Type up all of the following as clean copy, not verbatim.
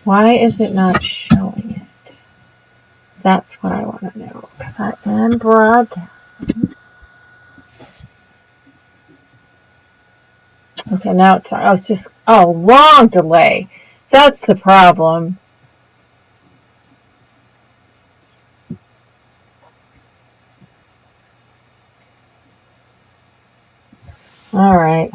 Why is it not showing it? That's what I want to know, because I am broadcasting. Okay, now it's not. Oh, it's just, long delay. That's the problem. All right.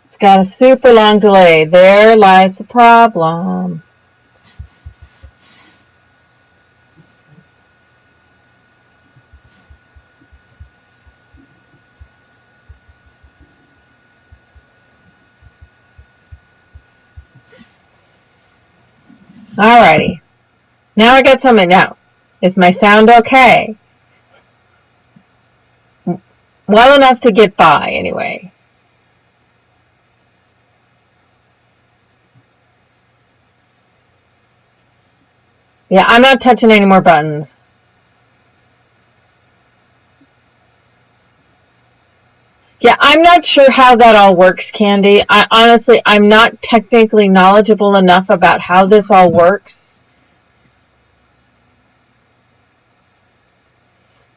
It's got a super long delay. There lies the problem. Alrighty. Now I got something now. Is my sound okay? Well enough to get by, anyway. Yeah, I'm not touching any more buttons. Yeah, I'm not sure how that all works, Candy. I'm not technically knowledgeable enough about how this all works.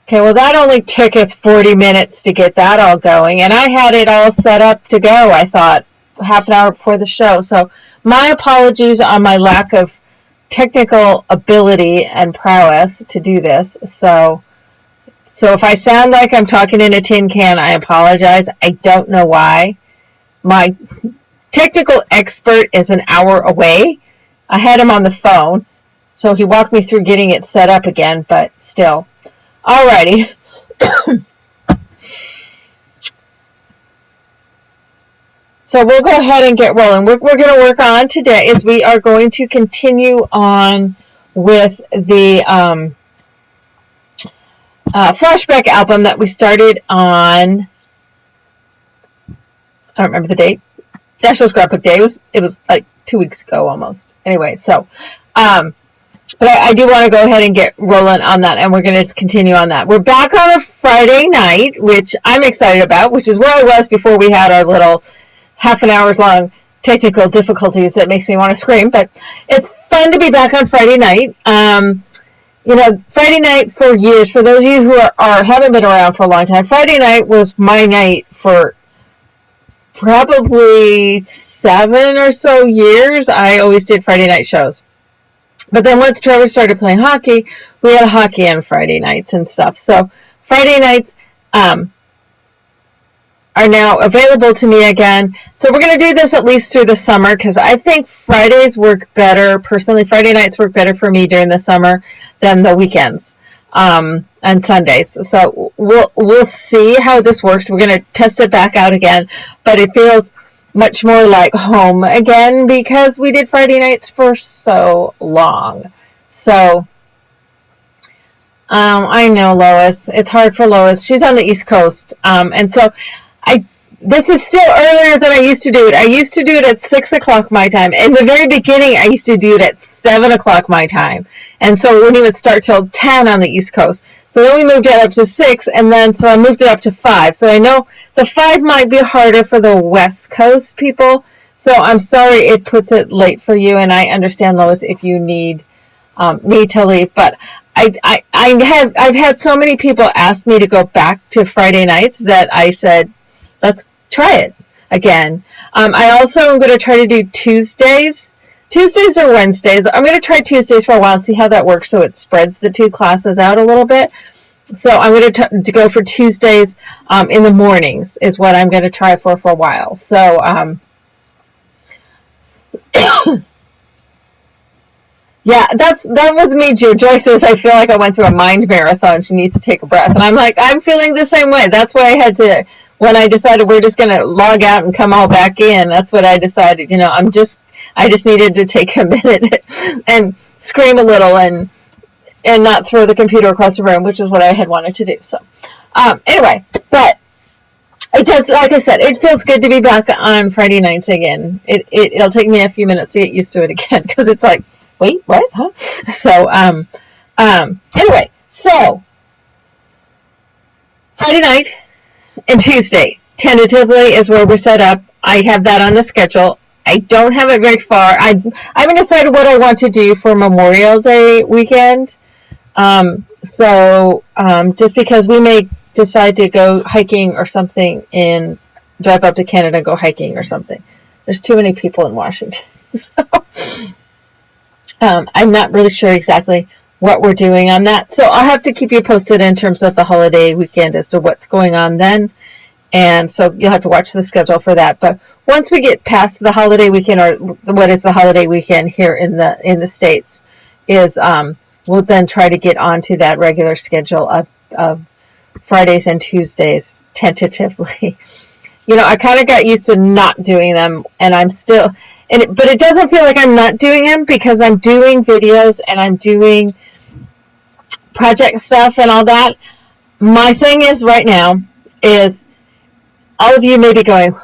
Okay, well, that only took us 40 minutes to get that all going, and I had it all set up to go, I thought, half an hour before the show. So my apologies on my lack of technical ability and prowess to do this. So if I sound like I'm talking in a tin can, I apologize. I don't know why. My technical expert is an hour away. I had him on the phone, so he walked me through getting it set up again, but still. Alrighty. So we'll go ahead and get rolling. What we're going to work on today is we are going to continue on with the Flashback album that we started on, I don't remember the date, National Scrapbook Day. It was like 2 weeks ago almost. Anyway, so, but I do want to go ahead and get rolling on that, and we're going to continue on that. We're back on a Friday night, which I'm excited about, which is where I was before we had our little half an hour's long technical difficulties that makes me want to scream, but it's fun to be back on Friday night. Friday night for years, for those of you who haven't been around for a long time, Friday night was my night for probably 7 or so years. I always did Friday night shows. But then once Trevor started playing hockey, we had hockey on Friday nights and stuff. So Friday nights are now available to me again. So we're going to do this at least through the summer, because I think Fridays work better. Personally, Friday nights work better for me during the summer than the weekends and Sundays. So we'll see how this works. We're going to test it back out again, but it feels much more like home again because we did Friday nights for so long. So I know Lois. It's hard for Lois. She's on the East Coast, and so this is still earlier than I used to do it. I used to do it at 6 o'clock my time. In the very beginning, I used to do it at 7 o'clock my time. And so it wouldn't even start till 10 on the East Coast. So then we moved it up to 6, and then so I moved it up to 5. So I know the 5 might be harder for the West Coast people. So I'm sorry it puts it late for you, and I understand, Lois, if you need to leave. But I've had so many people ask me to go back to Friday nights that I said, let's try it again. I also am going to try to do Tuesdays or Wednesdays. I'm going to try Tuesdays for a while and see how that works, so it spreads the 2 classes out a little bit. So I'm going to go for Tuesdays in the mornings is what I'm going to try for a while. So yeah, that was me. Joy says, I feel like I went through a mind marathon. She needs to take a breath. And I'm like, I'm feeling the same way. That's why I had to, when I decided we're just going to log out and come all back in, that's what I decided. I just needed to take a minute and scream a little and not throw the computer across the room, which is what I had wanted to do. So anyway, but it does, like I said, it feels good to be back on Friday nights again. It'll take me a few minutes to get used to it again, because it's like, wait, what? Huh? So, anyway, so Friday night and Tuesday, tentatively, is where we're set up. I have that on the schedule. I don't have it very far. I haven't decided what I want to do for Memorial Day weekend. Just because we may decide to go hiking or something drive up to Canada and go hiking or something. There's too many people in Washington. So I'm not really sure exactly what we're doing on that. So I'll have to keep you posted in terms of the holiday weekend as to what's going on then. And so you'll have to watch the schedule for that. But once we get past the holiday weekend, or what is the holiday weekend here in the States, is we'll then try to get onto that regular schedule of Fridays and Tuesdays tentatively. I kind of got used to not doing them, and I'm still, but it doesn't feel like I'm not doing them because I'm doing videos and I'm doing project stuff and all that. My thing is right now is all of you may be going,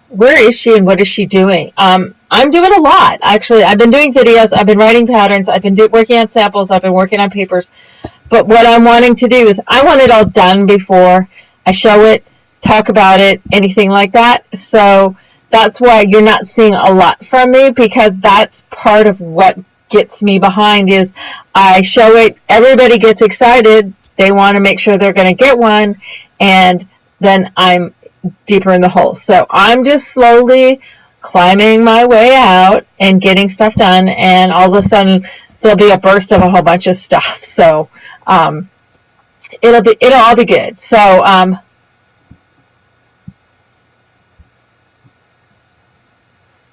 where is she and what is she doing? I'm doing a lot, actually. I've been doing videos, I've been writing patterns, I've been working on samples, I've been working on papers. But what I'm wanting to do is I want it all done before I show it, talk about it, anything like that. So that's why you're not seeing a lot from me, because that's part of what gets me behind is I show it, everybody gets excited, they want to make sure they're going to get one, and then I'm deeper in the hole. So I'm just slowly climbing my way out and getting stuff done, and all of a sudden there'll be a burst of a whole bunch of stuff. So it'll all be good. So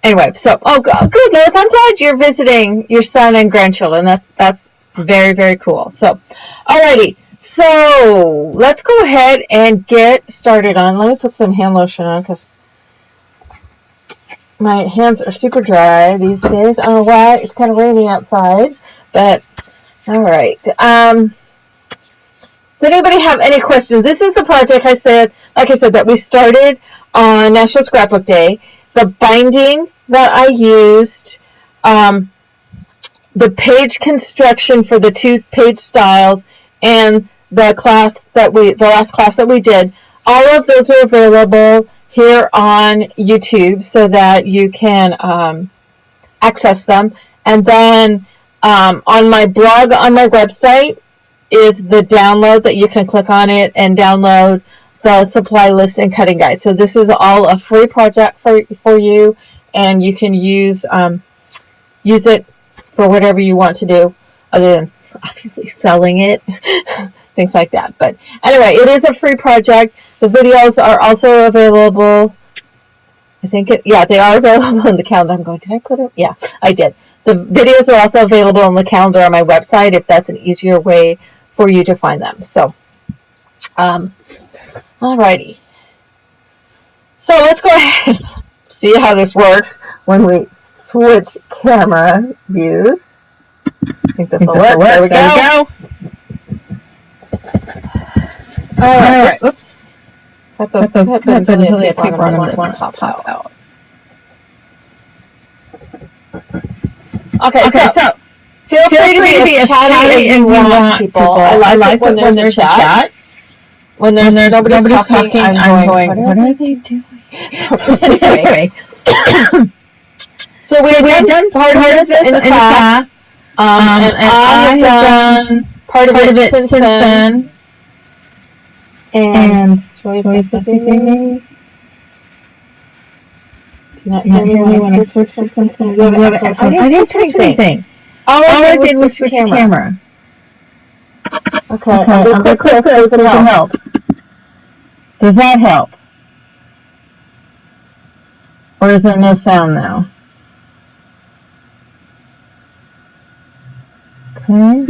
anyway, so good, Lois. I'm glad you're visiting your son and grandchildren. That's very, very cool. So alrighty. So let's go ahead and get started on. Let me put some hand lotion on because my hands are super dry these days. I don't know why. It's kind of rainy outside, but all right. Does anybody have any questions? This is the project like I said, that we started on National Scrapbook Day. The binding that I used, the page construction for the 2-page styles, and the last class that we did, all of those are available here on YouTube so that you can access them. And then on my blog, on my website, is the download that you can click on it and download the supply list and cutting guide. So this is all a free project for you, and you can use it for whatever you want to do, other than obviously selling it, things like that. But anyway, it is a free project. The videos are also available. They are available in the calendar. I'm going, did I put it? Yeah, I did. The videos are also available on the calendar on my website if that's an easier way for you to find them. So, alrighty. So let's go ahead and see how this works when we switch camera views. I think this will work. There we go. Alright, whoops. Got those cut until they have paper on them that want to pop out. Okay, so feel free to be as chatty as you want, people. I like when there's a chat. When there's nobody's talking, I'm going, what are they doing? Anyway. So we have done part of this in the class, and I have done part of it since then. And Joy's messaging me. Do you not hear me when I switch from something? I didn't touch anything. All I did was switch the camera. Okay, I'm going to click this so it helps. Does that help? Or is there no sound now? Okay.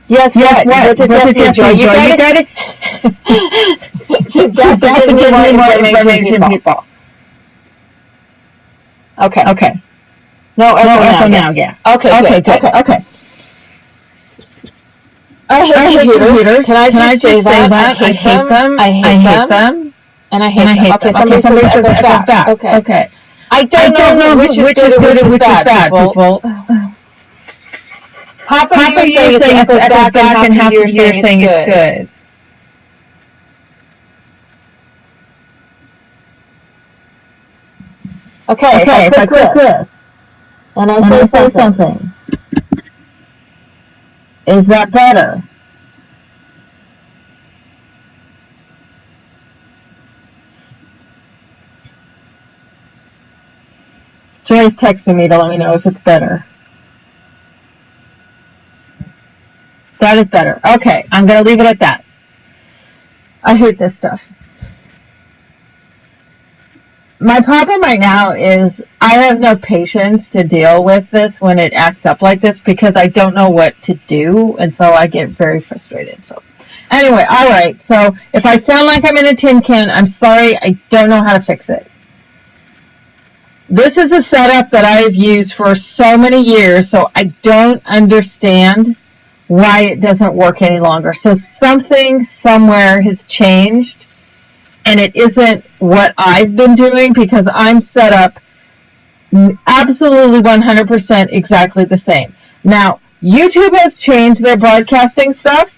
Yes, what? What does that say, Joy? You got it? That's to give me more information, people. Okay. No echo now, yeah. Okay, good. Okay. I hate computers. Can I just say that? I hate them. And I hate them. Okay, somebody says it goes back. Okay. I don't know which is good and which is bad, people. Half of you are saying it goes back, and half of you are saying it's good. Okay, if I click this, and I say something, is that better? Joy's texting me to let me know if it's better. That is better. Okay, I'm going to leave it at that. I hate this stuff. My problem right now is I have no patience to deal with this when it acts up like this because I don't know what to do, and so I get very frustrated. So anyway, all right, so if I sound like I'm in a tin can, I'm sorry, I don't know how to fix it. This is a setup that I've used for so many years, so I don't understand why it doesn't work any longer. So something somewhere has changed, and it isn't what I've been doing because I'm set up absolutely 100% exactly the same. Now, YouTube has changed their broadcasting stuff,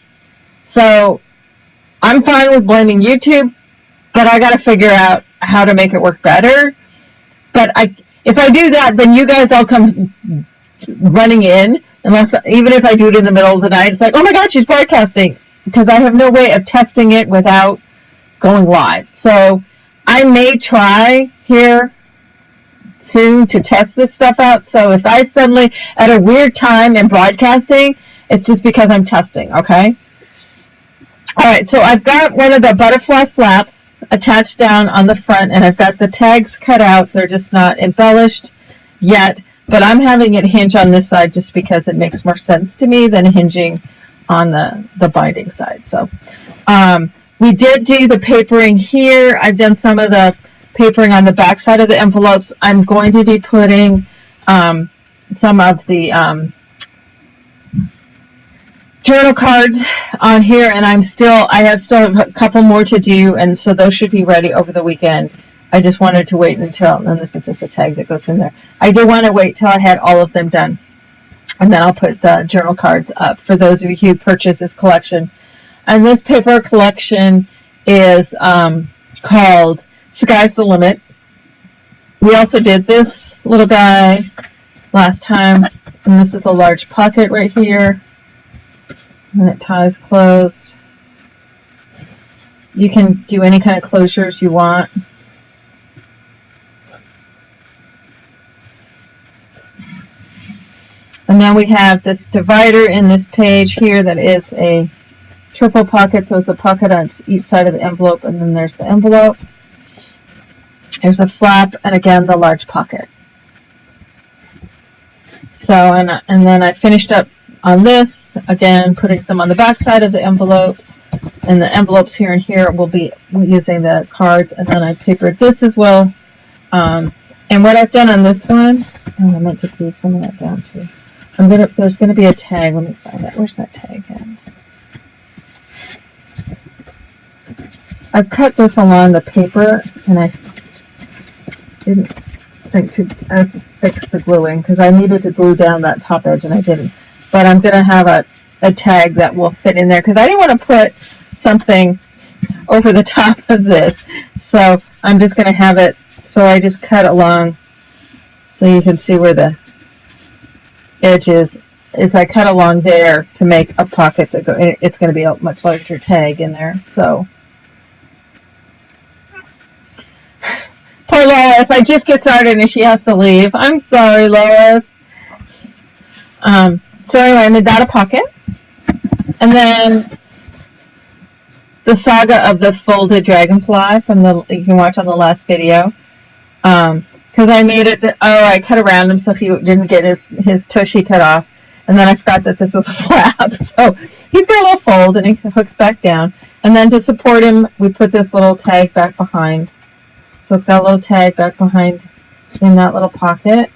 so I'm fine with blaming YouTube, but I got to figure out how to make it work better. But if I do that, then you guys all come running in, even if I do it in the middle of the night. It's like, oh my God, she's broadcasting, because I have no way of testing it without going live. So I may try here soon to test this stuff out. So if I suddenly, at a weird time in broadcasting, it's just because I'm testing, okay? All right, so I've got one of the butterfly flaps attached down on the front, and I've got the tags cut out. They're just not embellished yet, but I'm having it hinge on this side just because it makes more sense to me than hinging on the binding side. So we did do the papering here. I've done some of the papering on the back side of the envelopes. I'm going to be putting some of the journal cards on here, and I still have a couple more to do, and so those should be ready over the weekend. I just wanted to wait until, and this is just a tag that goes in there. I did want to wait till I had all of them done, and then I'll put the journal cards up for those of you who purchase this collection. And this paper collection is called Sky's the Limit. We also did this little guy last time, and this is a large pocket right here, and it ties closed. You can do any kind of closures you want. And then we have this divider in this page here that is a triple pocket, so it's a pocket on each side of the envelope, and then there's the envelope. There's a flap, and again, the large pocket. So, and then I finished up on this, again, putting some on the back side of the envelopes, and the envelopes here and here will be using the cards, and then I papered this as well. And what I've done on this one, I meant to glue some of that down too. There's gonna be a tag. Let me find that. Where's that tag at? I've cut this along the paper, and I didn't think to fix the gluing because I needed to glue down that top edge, and I didn't. But I'm gonna have a tag that will fit in there because I didn't want to put something over the top of this, so I'm just gonna have it. So I just cut along so you can see where the edge is I cut along there to make a pocket to go. It's going to be a much larger tag in there. So poor Lois, I just get started and she has to leave. I'm sorry, Lois. So anyway, I made that a pocket, and then the saga of the folded dragonfly from you can watch on the last video. Because I made it, I cut around him so he didn't get his tushy cut off. And then I forgot that this was a flap. So he's got a little fold and he hooks back down. And then to support him, we put this little tag back behind. So it's got a little tag back behind in that little pocket.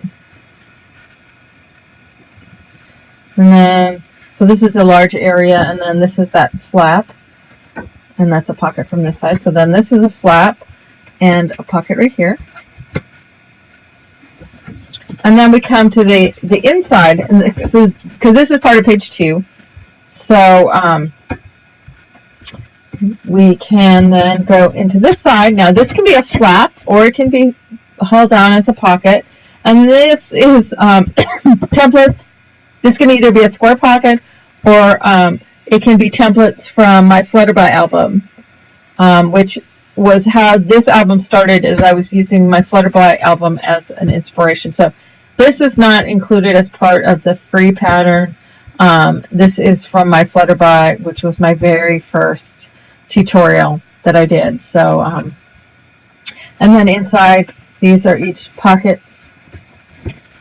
And then, so this is a large area, and then this is that flap. And that's a pocket from this side. So then this is a flap and a pocket right here. And then we come to the inside, and because this is part of page 2. So we can then go into this side. Now this can be a flap, or it can be hold down as a pocket. And this is templates. This can either be a square pocket or it can be templates from my Flutterby album, which was how this album started, as I was using my Flutterby album as an inspiration. So this is not included as part of the free pattern. This is from my Flutterby, which was my very first tutorial that I did. So, and then inside, these are each pockets.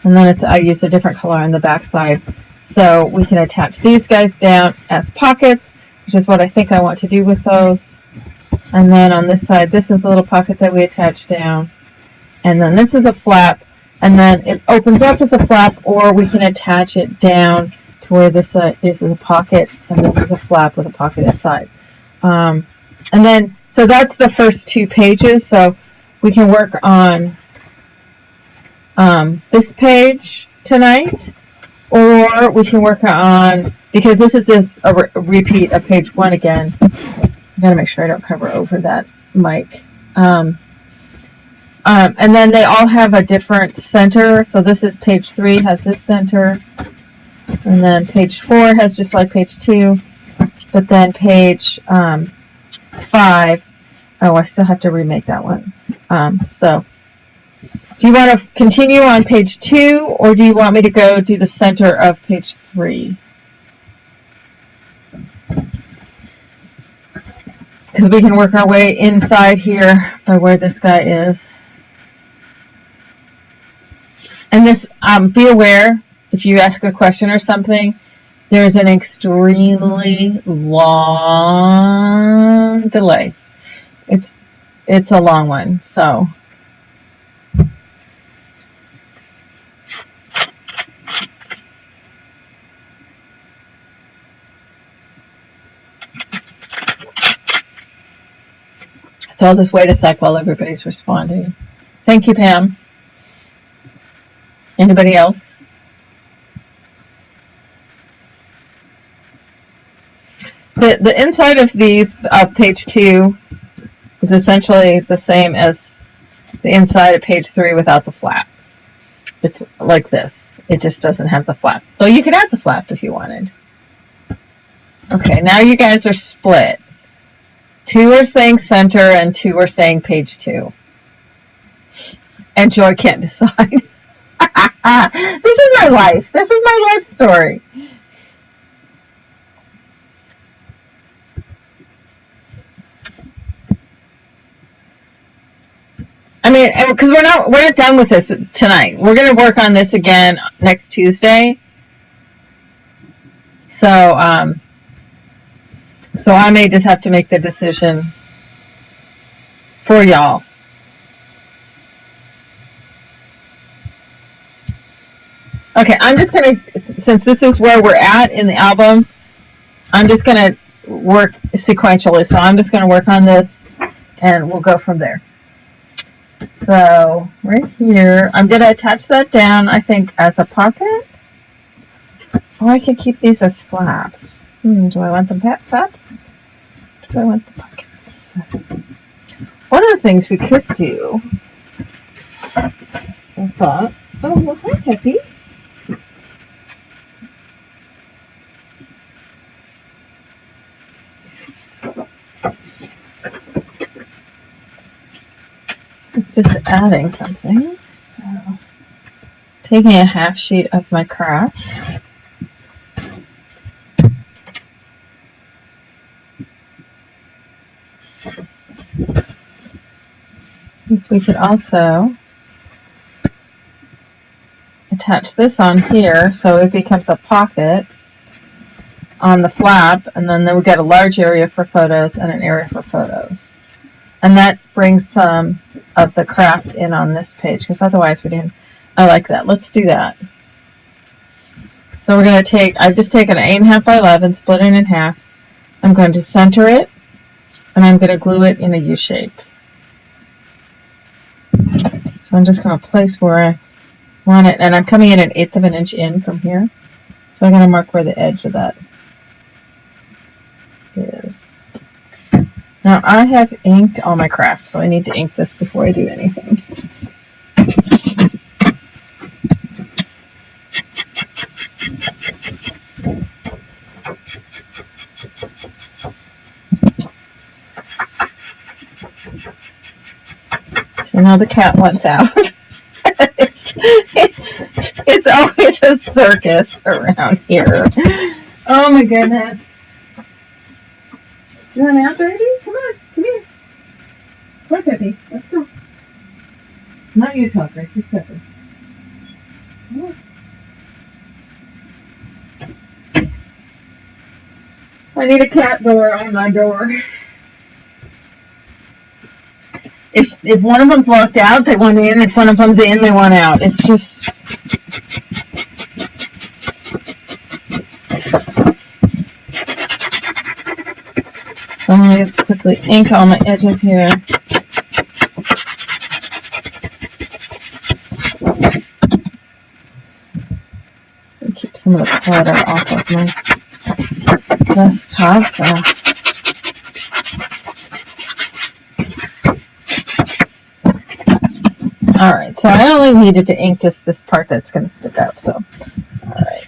And then I use a different color on the back side. So we can attach these guys down as pockets, which is what I think I want to do with those. And then on this side, this is a little pocket that we attach down. And then this is a flap. And then it opens up as a flap, or we can attach it down to where this is a pocket, and this is a flap with a pocket inside. And then, so that's the first 2 pages. So we can work on this page tonight, or we can work on, because this is a repeat of page 1 again. I gotta make sure I don't cover over that mic. And then they all have a different center. So this is page 3 has this center, and then page 4 has just like page 2, but then page 5, oh, I still have to remake that one. So do you want to continue on page 2, or do you want me to go do the center of page 3? Because we can work our way inside here by where this guy is. And this, be aware, if you ask a question or something, there's an extremely long delay. It's a long one, so. So I'll just wait a sec while everybody's responding. Thank you, Pam. Anybody else? The inside of these, page 2, is essentially the same as the inside of page 3 without the flap. It's like this. It just doesn't have the flap. So you could add the flap if you wanted. Okay, now you guys are split. 2 are saying center and 2 are saying page 2. And Joy can't decide. This is my life. This is my life story. I mean, because we're not done with this tonight. We're going to work on this again next Tuesday. So, so I may just have to make the decision for y'all. Okay, I'm just going to, since this is where we're at in the album, I'm just going to work sequentially. So I'm just going to work on this, and we'll go from there. So right here, I'm going to attach that down, I think, as a pocket. Or I could keep these as flaps. Do I want them flaps? Do I want the pockets? One of the things we could do, I thought, oh, well, hi, Peppy. It's just adding something. So, taking a half sheet of my craft. This we could also attach this on here so it becomes a pocket on the flap, and then we got a large area for photos and an area for photos. And that brings some of the craft in on this page, because otherwise we didn't. I like that. Let's do that. So we're going to take, I've just taken an 8.5 by 11, split it in half. I'm going to center it, and I'm going to glue it in a U shape. So I'm just going to place where I want it, and I'm coming in 1/8 of an inch in from here. So I'm going to mark where the edge of that is. Now I have inked all my craft, so I need to ink this before I do anything. You know, the cat wants out. It's always a circus around here. Oh my goodness. You want out, baby? Come on, come here. Come on, Peppy. Let's go. Not you, Tucker. Just Peppy. Come on. I need a cat door on my door. If one of them's locked out, they want in. If one of them's in, they want out. It's just... So I'm going to just quickly ink all my edges here. And keep some of the clutter off of my desktop. So. Alright, so I only needed to ink just this part that's going to stick up. So, alright.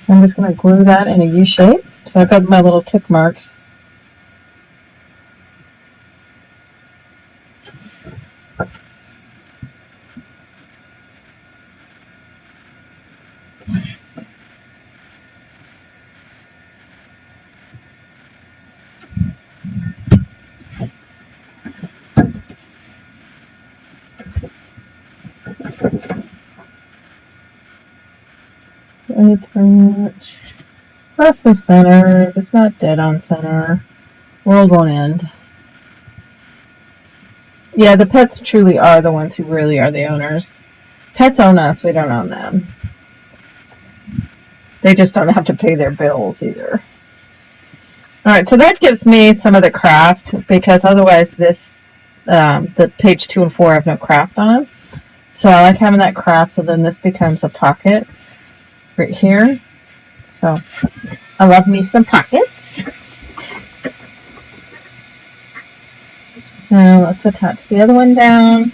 I'm just going to glue that in a U shape. So I've got my little tick marks. It's roughly center. If it's not dead on center, world won't end. Yeah, the pets truly are the ones who really are the owners. Pets own us, we don't own them. They just don't have to pay their bills either. Alright, so that gives me some of the craft, because otherwise this, the page 2 and 4 have no craft on them. So I like having that craft, so then this becomes a pocket right here. So I love me some pockets. So let's attach the other one down.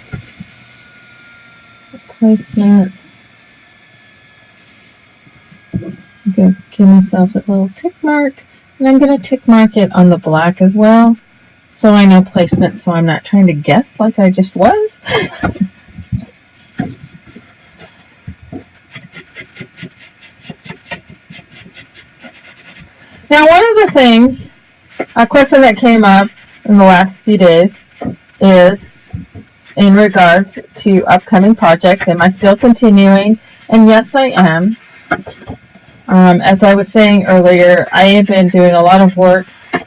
Placement. I'm going to give myself a little tick mark. And I'm going to tick mark it on the black as well. So I know placement, so I'm not trying to guess like I just was. Now, one of the things, a question that came up in the last few days is in regards to upcoming projects. Am I still continuing? And yes, I am. As I was saying earlier, I have been doing a lot of work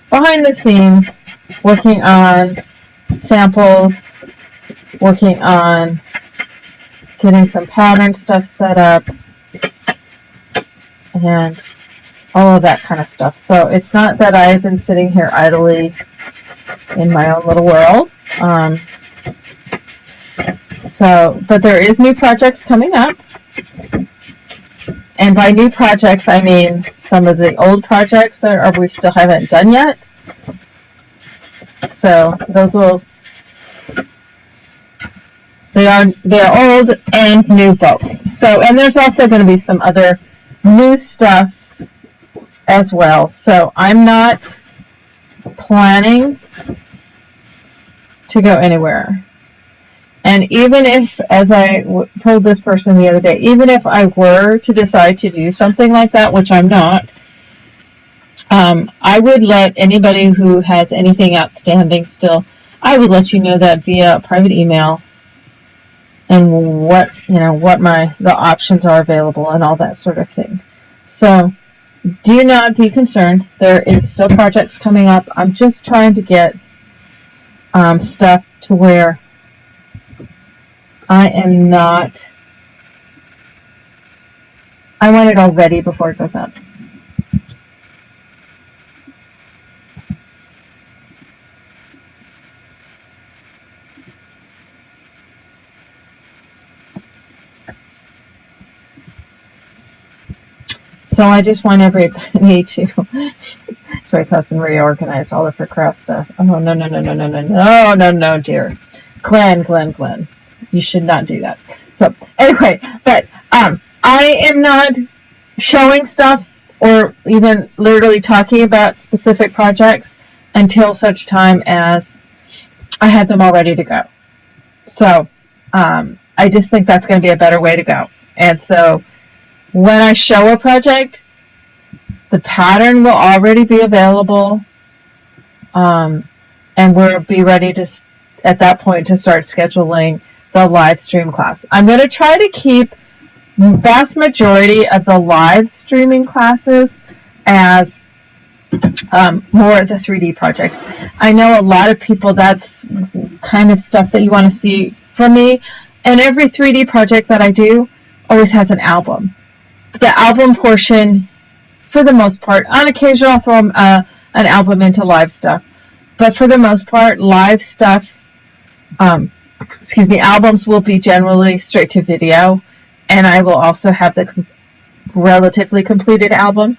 behind the scenes, working on samples, working on getting some pattern stuff set up, and all of that kind of stuff. So it's not that I've been sitting here idly in my own little world. But there is new projects coming up. And by new projects, I mean some of the old projects that we still haven't done yet. So those will, they're old and new both. So, and there's also going to be some other new stuff as well. So I'm not planning to go anywhere. And even if, as I told this person the other day, even if I were to decide to do something like that, which I'm not, I would let anybody who has anything outstanding still, I would let you know that via private email, and what the options are available and all that sort of thing. So do not be concerned. There is still projects coming up. I'm just trying to get stuff to where I am not. I want it all ready before it goes up. So I just want everybody to, Joy's husband reorganized all of her craft stuff. Oh, no, dear. Glenn. You should not do that. So anyway, but I am not showing stuff or even literally talking about specific projects until such time as I had them all ready to go. So I just think that's going to be a better way to go. And so when I show a project, the pattern will already be available, and we'll be ready to, at that point, to start scheduling the live stream class. I'm going to try to keep the vast majority of the live streaming classes as more of the 3D projects. I know a lot of people, that's kind of stuff that you want to see from me, and every 3D project that I do always has an album. The album portion, for the most part, on occasion I'll throw an album into live stuff, but for the most part, live stuff, albums will be generally straight to video, and I will also have the relatively completed album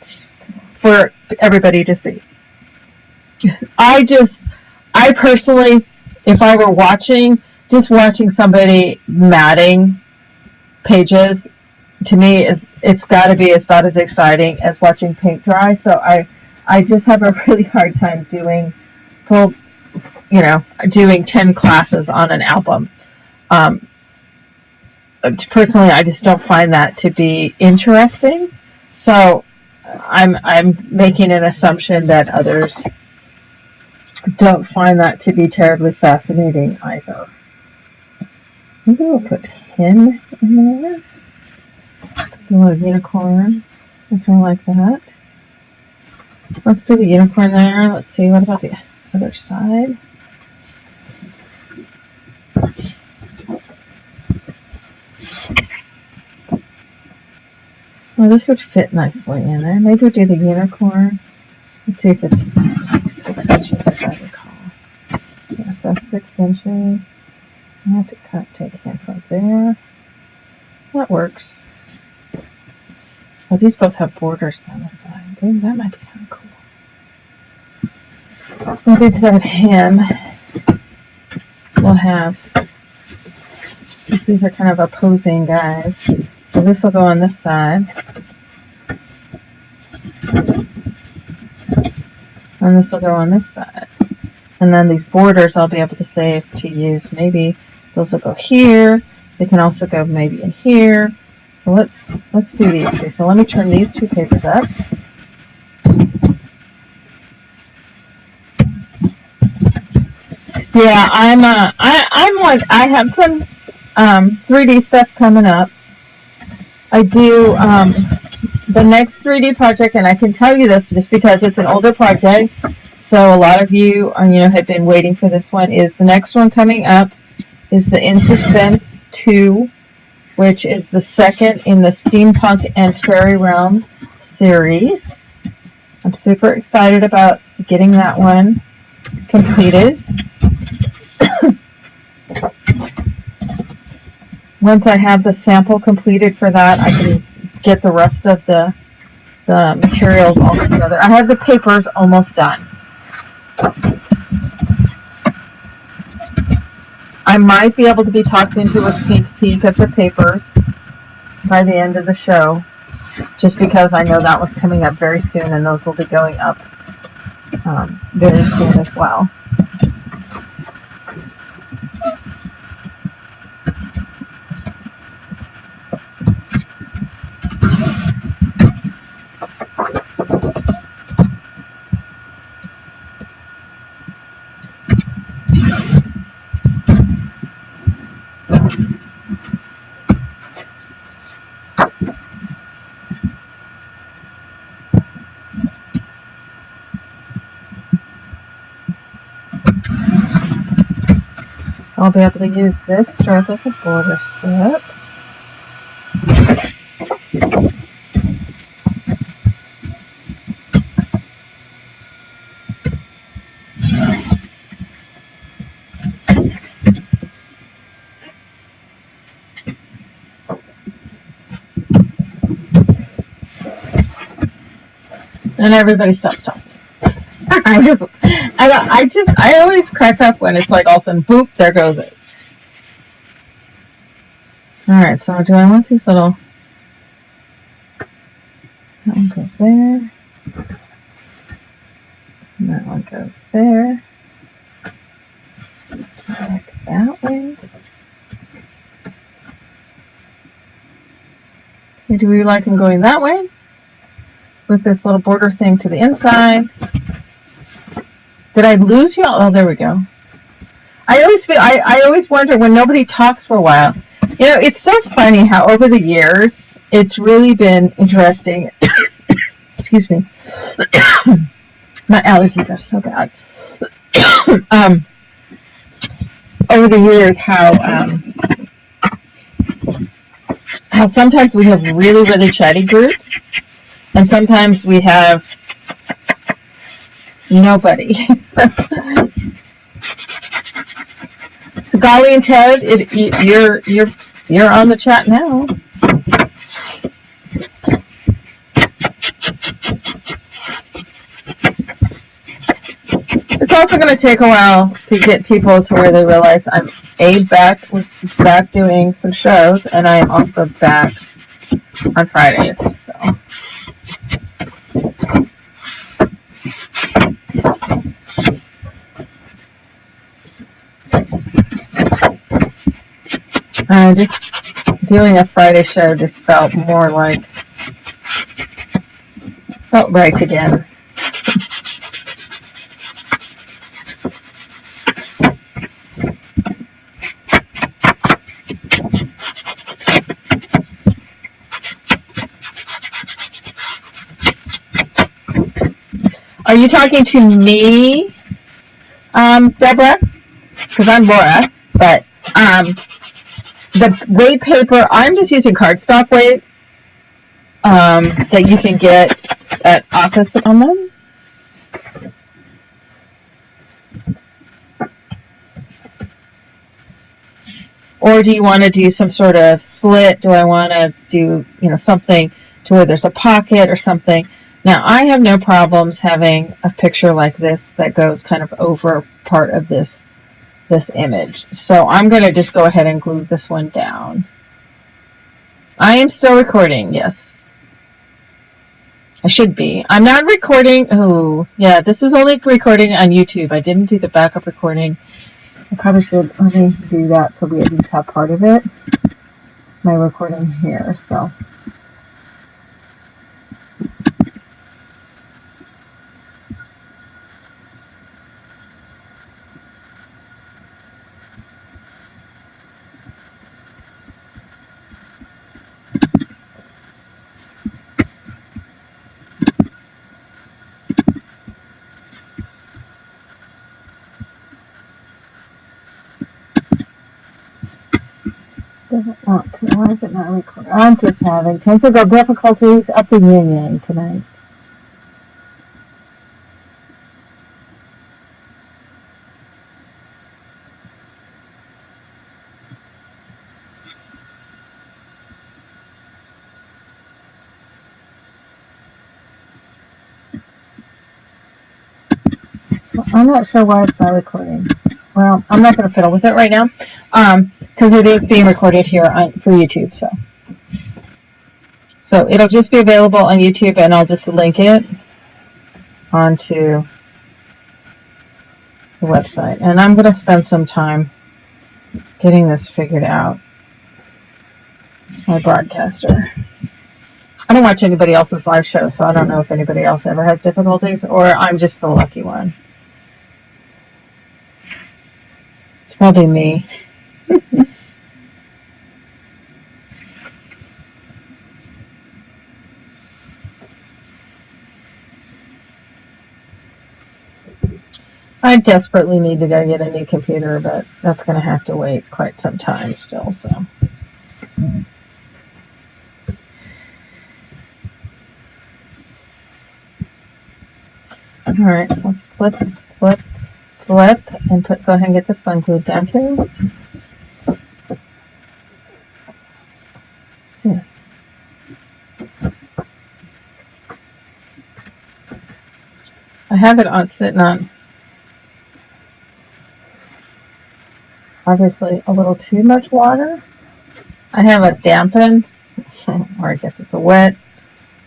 for everybody to see. I personally, if I were watching somebody matting pages, to me, it's got to be about as exciting as watching paint dry. So I just have a really hard time doing doing 10 classes on an album. Personally, I just don't find that to be interesting. So I'm making an assumption that others don't find that to be terribly fascinating either. Maybe we'll put him in there. A little unicorn. I kind of like that. Let's do the unicorn there. Let's see, what about the other side? Well, this would fit nicely in there. Maybe we'll do the unicorn. Let's see if it's 6 inches, as I recall. Yeah, so 6 inches. I have to take him from there. That works. Oh, these both have borders down the side. Ooh, that might be kind of cool. Maybe instead of him, we'll have, since these are kind of opposing guys, so this will go on this side. And this will go on this side. And then these borders I'll be able to save to use. Maybe those will go here. They can also go maybe in here. So let's do these two. So let me turn these two papers up. Yeah, I have some 3D stuff coming up. I do the next 3D project, and I can tell you this just because it's an older project. So a lot of you, have been waiting for this one. Is the next one coming up is the In Suspense 2, which is the second in the Steampunk and Fairy Realm series. I'm super excited about getting that one completed. Once I have the sample completed for that, I can get the rest of the materials all together. I have the papers almost done. I might be able to be talked into a sneak peek of the papers by the end of the show, just because I know that one's coming up very soon, and those will be going up very soon as well. I'll be able to use this strip as a border strip. And everybody stops talking. I always crack up when it's like all of a sudden, boop, there goes it. Alright, so do I want these little, that one goes there, and that one goes there. Back that way. Okay, do we like them going that way? With this little border thing to the inside. Did I lose you? Oh, there we go. I always wonder when nobody talks for a while. You know, it's so funny how over the years it's really been interesting. Excuse me. My allergies are so bad. Over the years, how sometimes we have really, really chatty groups, and sometimes we have nobody. So Golly and Ted, you're on the chat now. It's also going to take a while to get people to where they realize I'm back doing some shows, and I am also back on Fridays. So. Just doing a Friday show just felt right again. Are you talking to me, Deborah? Because I'm Laura, but the weight paper, I'm just using cardstock weight that you can get at Office on them. Or do you want to do some sort of slit? Do I want to do, something to where there's a pocket or something? Now, I have no problems having a picture like this that goes kind of over part of this image. So I'm going to just go ahead and glue this one down. I am still recording, yes. I should be. I'm not recording. Oh, yeah, this is only recording on YouTube. I didn't do the backup recording. I probably should only do that so we at least have part of it. My recording here, so. Doesn't want to. Why is it not recording? I'm just having technical difficulties up the yin-yang tonight. So I'm not sure why it's not recording. Well, I'm not going to fiddle with it right now because it is being recorded here for YouTube. So it'll just be available on YouTube, and I'll just link it onto the website. And I'm going to spend some time getting this figured out. My broadcaster. I don't watch anybody else's live show, so I don't know if anybody else ever has difficulties, or I'm just the lucky one. It's probably me. I desperately need to go get a new computer, but that's going to have to wait quite some time still, so. All right, so let's flip, and go ahead and get this one glued down too. Here. I have it sitting on, obviously, a little too much water. I have a dampened, or I guess it's a wet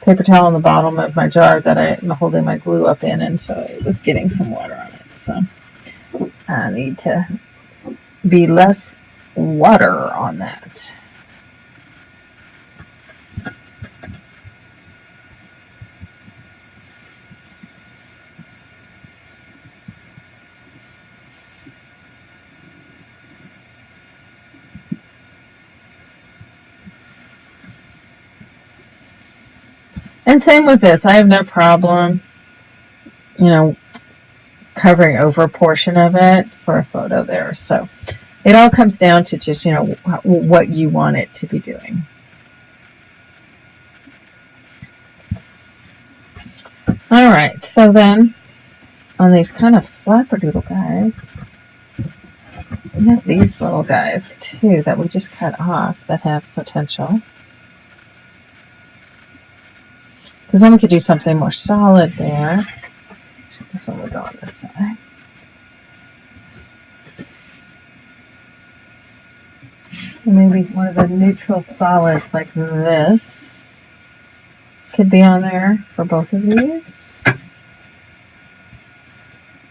paper towel in the bottom of my jar that I'm holding my glue up in, and so it was getting some water on it. So I need to be less water on that. And same with this. I have no problem, covering over a portion of it for a photo there. So it all comes down to just, what you want it to be doing. All right. So then on these kind of flapperdoodle guys, we have these little guys too that we just cut off that have potential. Because then we could do something more solid there. This one will go on this side. And maybe one of the neutral solids like this could be on there for both of these.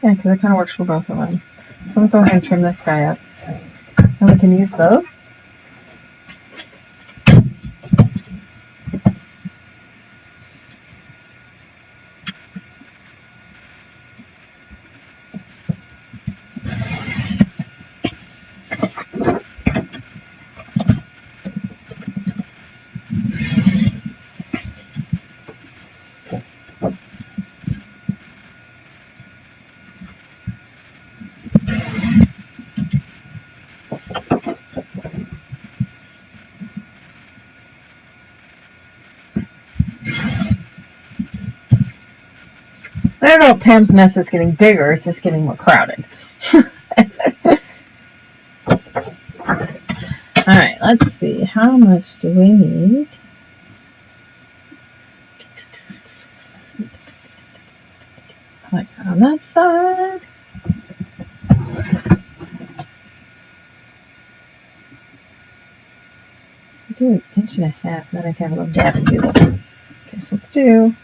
Yeah, because it kind of works for both of them. So I'm going to go ahead and trim this guy up. And we can use those. I don't know if Pam's nest is getting bigger, it's just getting more crowded. Alright, let's see. How much do we need? Like that on that side. Do an 1.5 inches, then I can have a little dab and doodle. Okay, so let's do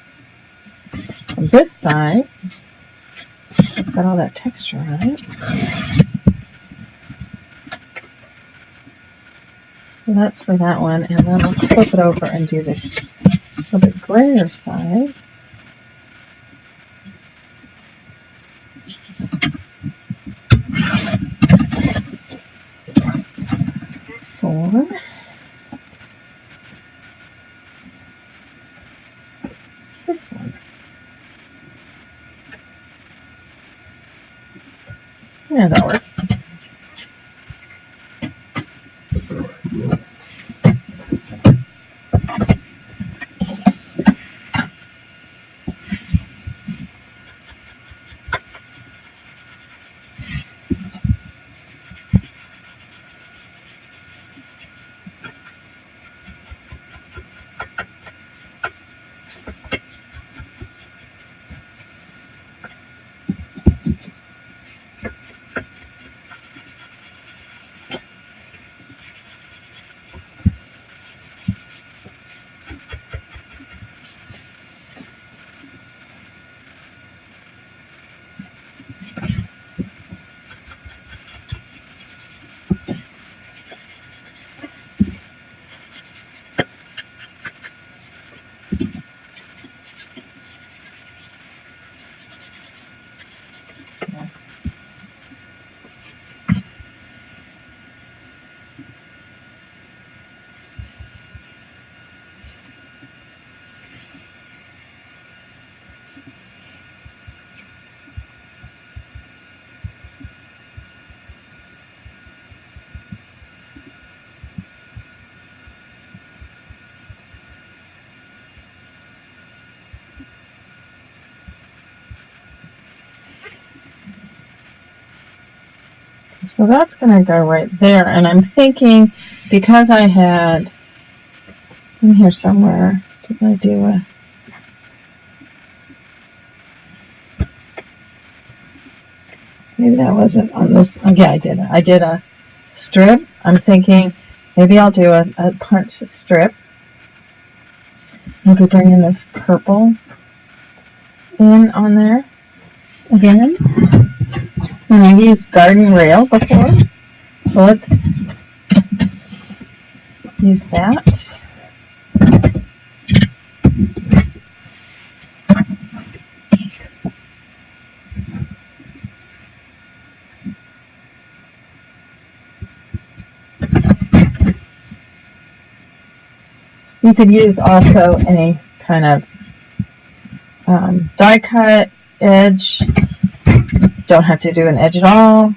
on this side. It's got all that texture on it. So that's for that one, and then I'll flip it over and do this little bit grayer side. For this one. Yeah, that works. So that's going to go right there, and I'm thinking because I had in here somewhere, did I do a maybe that wasn't on this. Oh, yeah, I did. I did a strip. I'm thinking maybe I'll do a punch strip Maybe bringing this purple in on there again. And I've used garden rail before, so let's use that. You could use also any kind of die cut edge. Don't have to do an edge at all.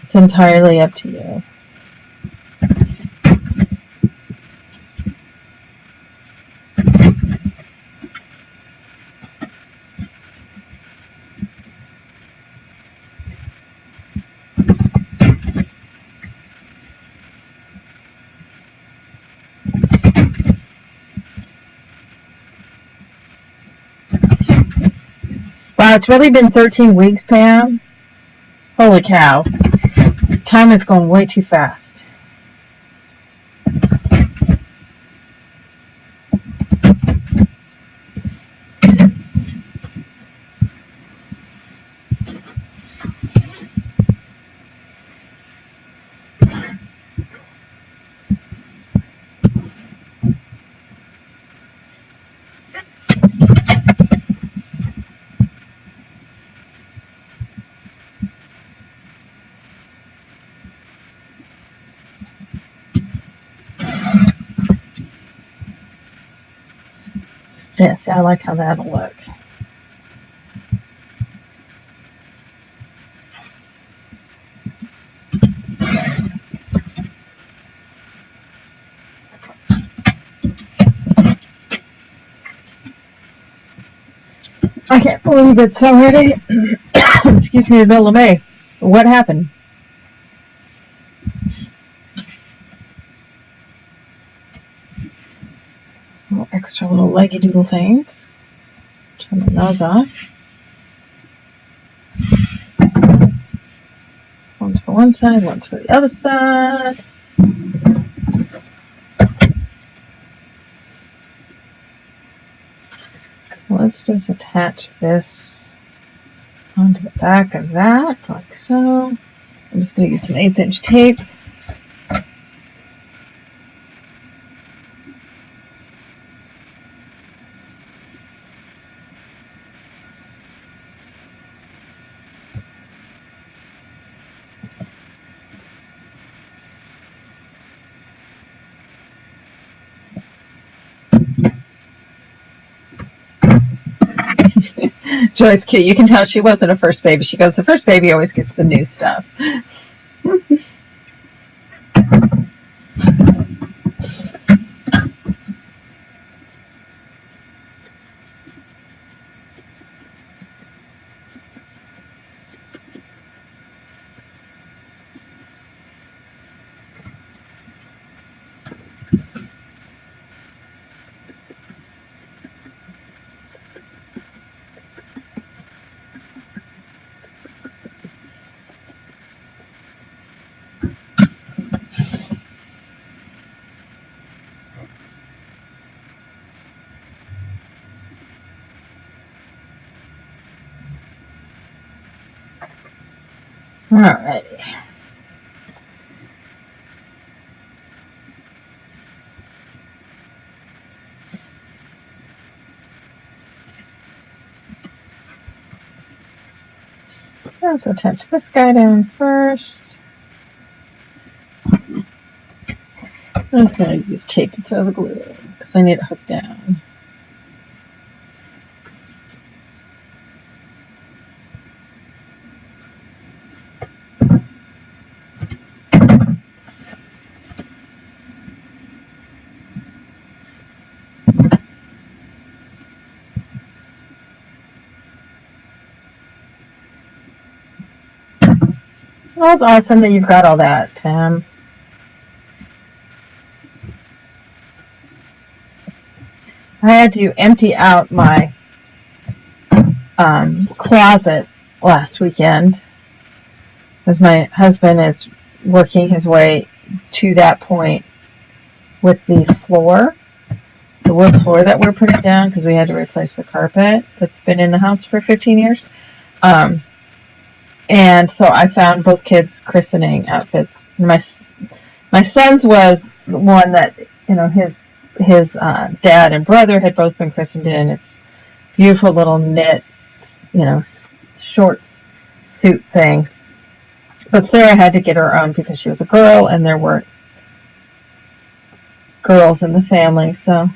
It's entirely up to you. Wow, it's really been 13 weeks, Pam. Holy cow. Time is going way too fast. Yes, I like how that'll look. I can't believe it's already, excuse me, the middle of May. What happened? Some extra little leggy doodle things. Turn those off. One's for one side, one's for the other side. So let's just attach this onto the back of that, like so. I'm just going to use an 1/8" tape. Joy's cute. You can tell she wasn't a first baby. She goes, the first baby always gets the new stuff. Alrighty. Let's attach this guy down first. I'm just going to use tape instead of the glue because I need it hooked down. Well, it's awesome that you've got all that, Pam. I had to empty out my closet last weekend because my husband is working his way to that point with the floor. the wood floor that we're putting down because we had to replace the carpet that's been in the house for 15 years. And so I found both kids' christening outfits. My son's was the one that, you know, his dad and brother had both been christened in. It's beautiful little knit, you know, short suit thing. But Sarah had to get her own because she was a girl and there weren't girls in the family, so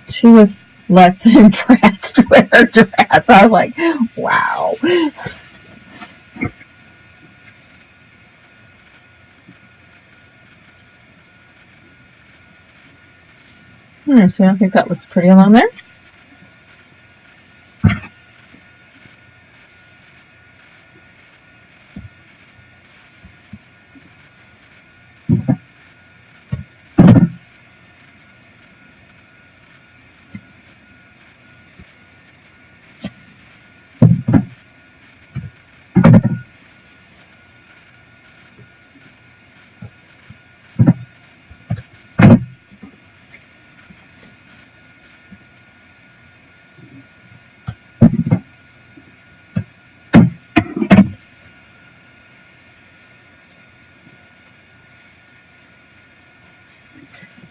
she was less than impressed with her dress. I was like, wow. So I think that looks pretty along there.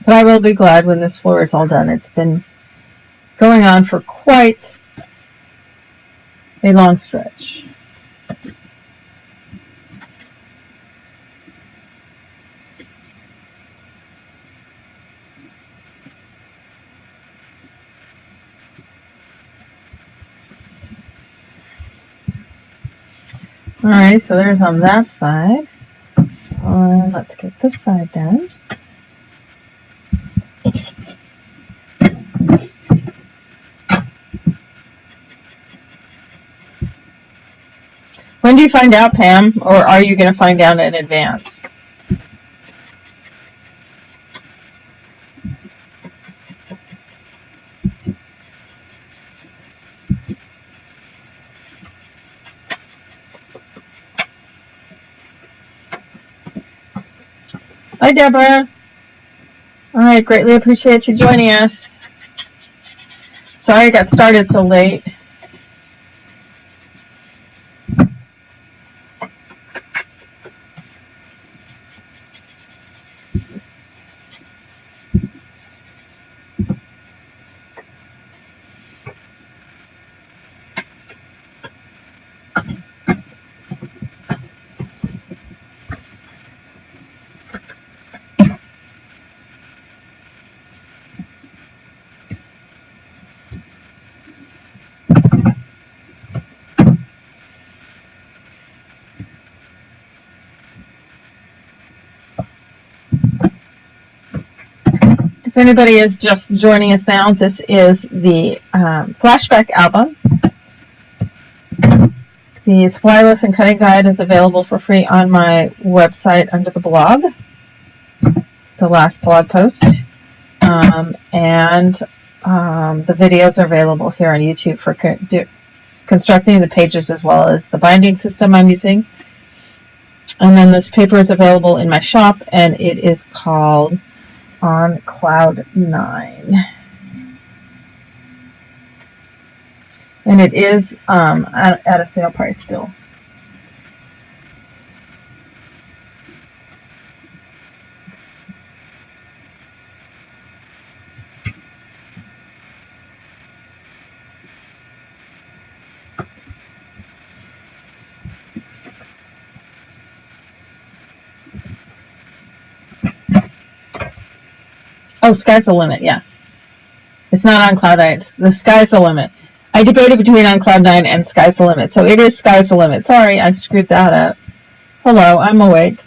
But I will be glad when this floor is all done. It's been going on for quite a long stretch. Alright, so there's on that side. Let's get this side done. When do you find out, Pam? Or are you going to find out in advance? Hi, Deborah. All right, greatly appreciate you joining us. Sorry I got started so late. If anybody is just joining us now, this is the Flashback album. The supply list and cutting guide is available for free on my website under the blog, the last blog post. And the videos are available here on YouTube for constructing the pages as well as the binding system I'm using. And then this paper is available in my shop, and it is called On Cloud 9. And it is at a sale price still. Oh, sky's the limit, yeah. It's not on Cloud 9. It's the sky's the limit. I debated between on Cloud 9 and sky's the limit. So it is sky's the limit. Sorry, I screwed that up. Hello, I'm awake.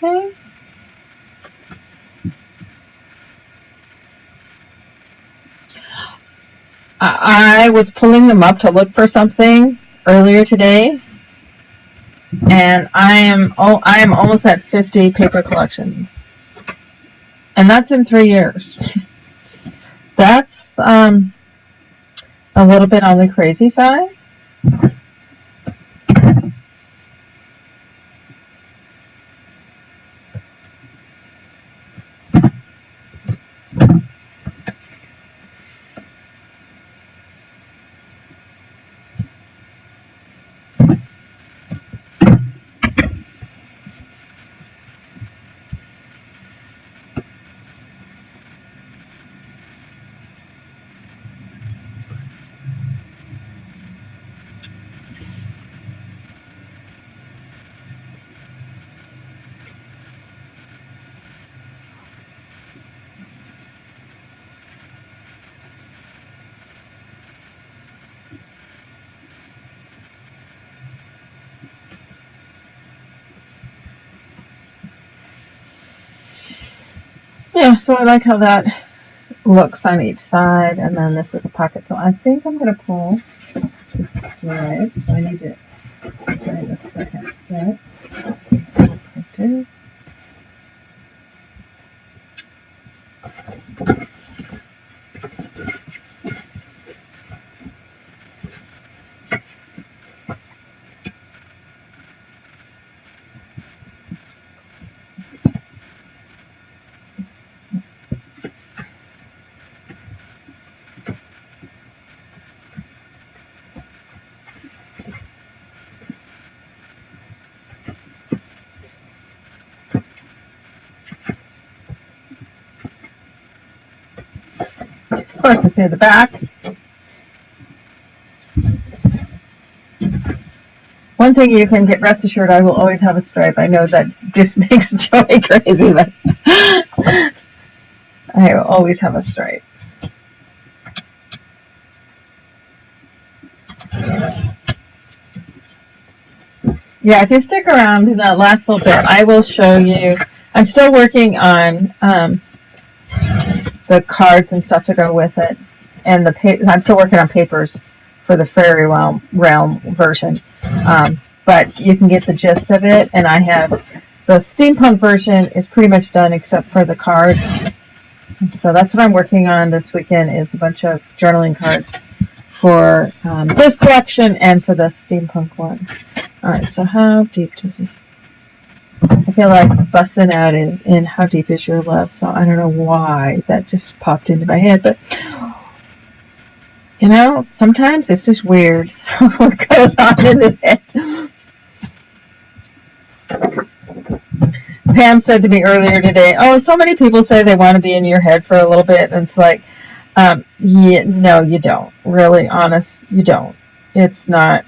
Okay. I was pulling them up to look for something earlier today, and I am almost at 50 paper collections, and that's in 3 years. That's a little bit on the crazy side. Yeah, so I like how that looks on each side, and then this is a pocket. So I think I'm going to pull the stripes. So I need to try the second set. Printed. Of course, it's near the back. One thing you can get rest assured, I will always have a stripe. I know that just makes Joey crazy, but I will always have a stripe. Yeah, if you stick around in that last little bit, I will show you. I'm still working on the cards and stuff to go with it, and I'm still working on papers for the Fairy Realm version. But you can get the gist of it, and I have the Steampunk version is pretty much done except for the cards. And so that's what I'm working on this weekend, is a bunch of journaling cards for this collection and for the Steampunk one. Alright, so how deep does this... I feel like busting out is in how deep is your love, so I don't know why that just popped into my head, but you know, sometimes it's just weird what goes on in this head. Pam said to me earlier today, oh, so many people say they want to be in your head for a little bit, and it's like, yeah, no, you don't. Really, honest, you don't. It's not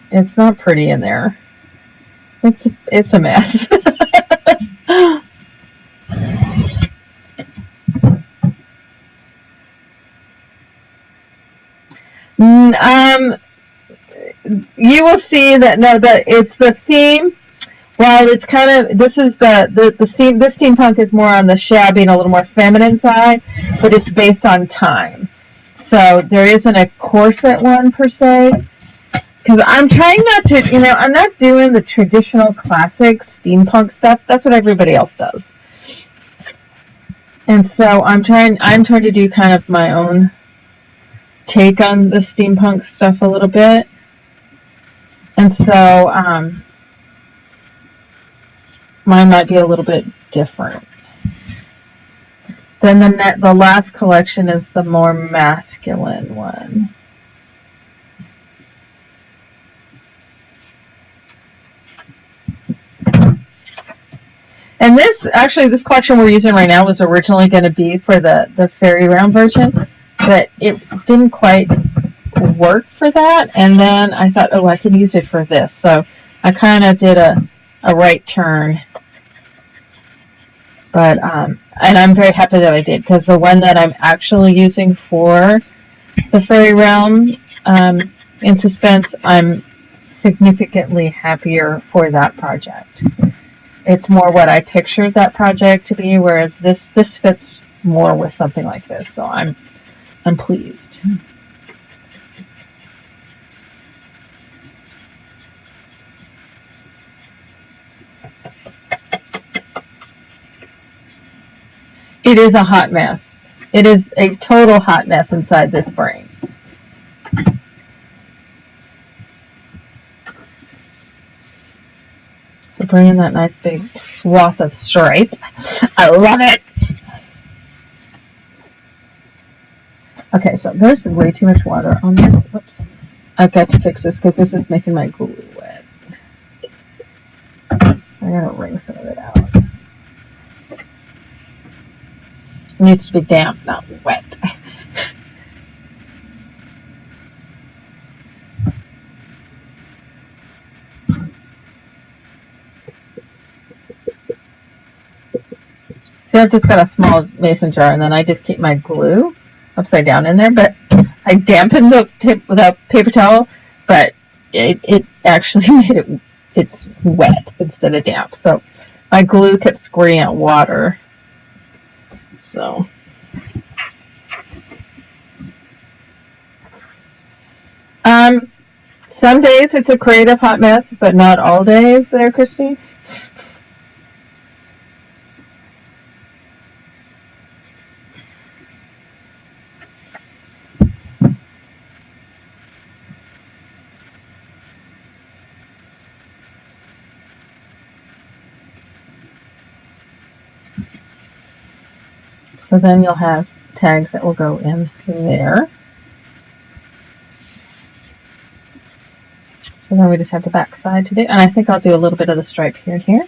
pretty in there. It's a mess. You will see that it's the theme. While it's kind of, this is this steampunk is more on the shabby and a little more feminine side, but it's based on time. So there isn't a corset one per se, because I'm trying not to, I'm not doing the traditional classic steampunk stuff. That's what everybody else does. And so I'm trying to do kind of my own take on the steampunk stuff a little bit. And so mine might be a little bit different. Then the last collection is the more masculine one. And this collection we're using right now was originally going to be for the Fairy Realm version, but it didn't quite work for that. And then I thought, oh, I can use it for this. So I kind of did a right turn. But and I'm very happy that I did, because the one that I'm actually using for the Fairy Realm in Suspense, I'm significantly happier for that project. it's more what I pictured that project to be, whereas this fits more with something like this. So I'm pleased. It is a hot mess. It is a total hot mess inside this brain. So bring in that nice big swath of stripe. I love it. Okay, so there's way too much water on this. Whoops. I've got to fix this because this is making my glue wet. I gotta wring some of it out. It needs to be damp, not wet. See, I've just got a small mason jar, and then I just keep my glue upside down in there, but I dampened the tip with a paper towel, but it actually made it's wet instead of damp. So my glue kept squirting out water. So some days it's a creative hot mess, but not all days there, Christine. So then you'll have tags that will go in there. So then we just have the back side to do. And I think I'll do a little bit of the stripe here and here.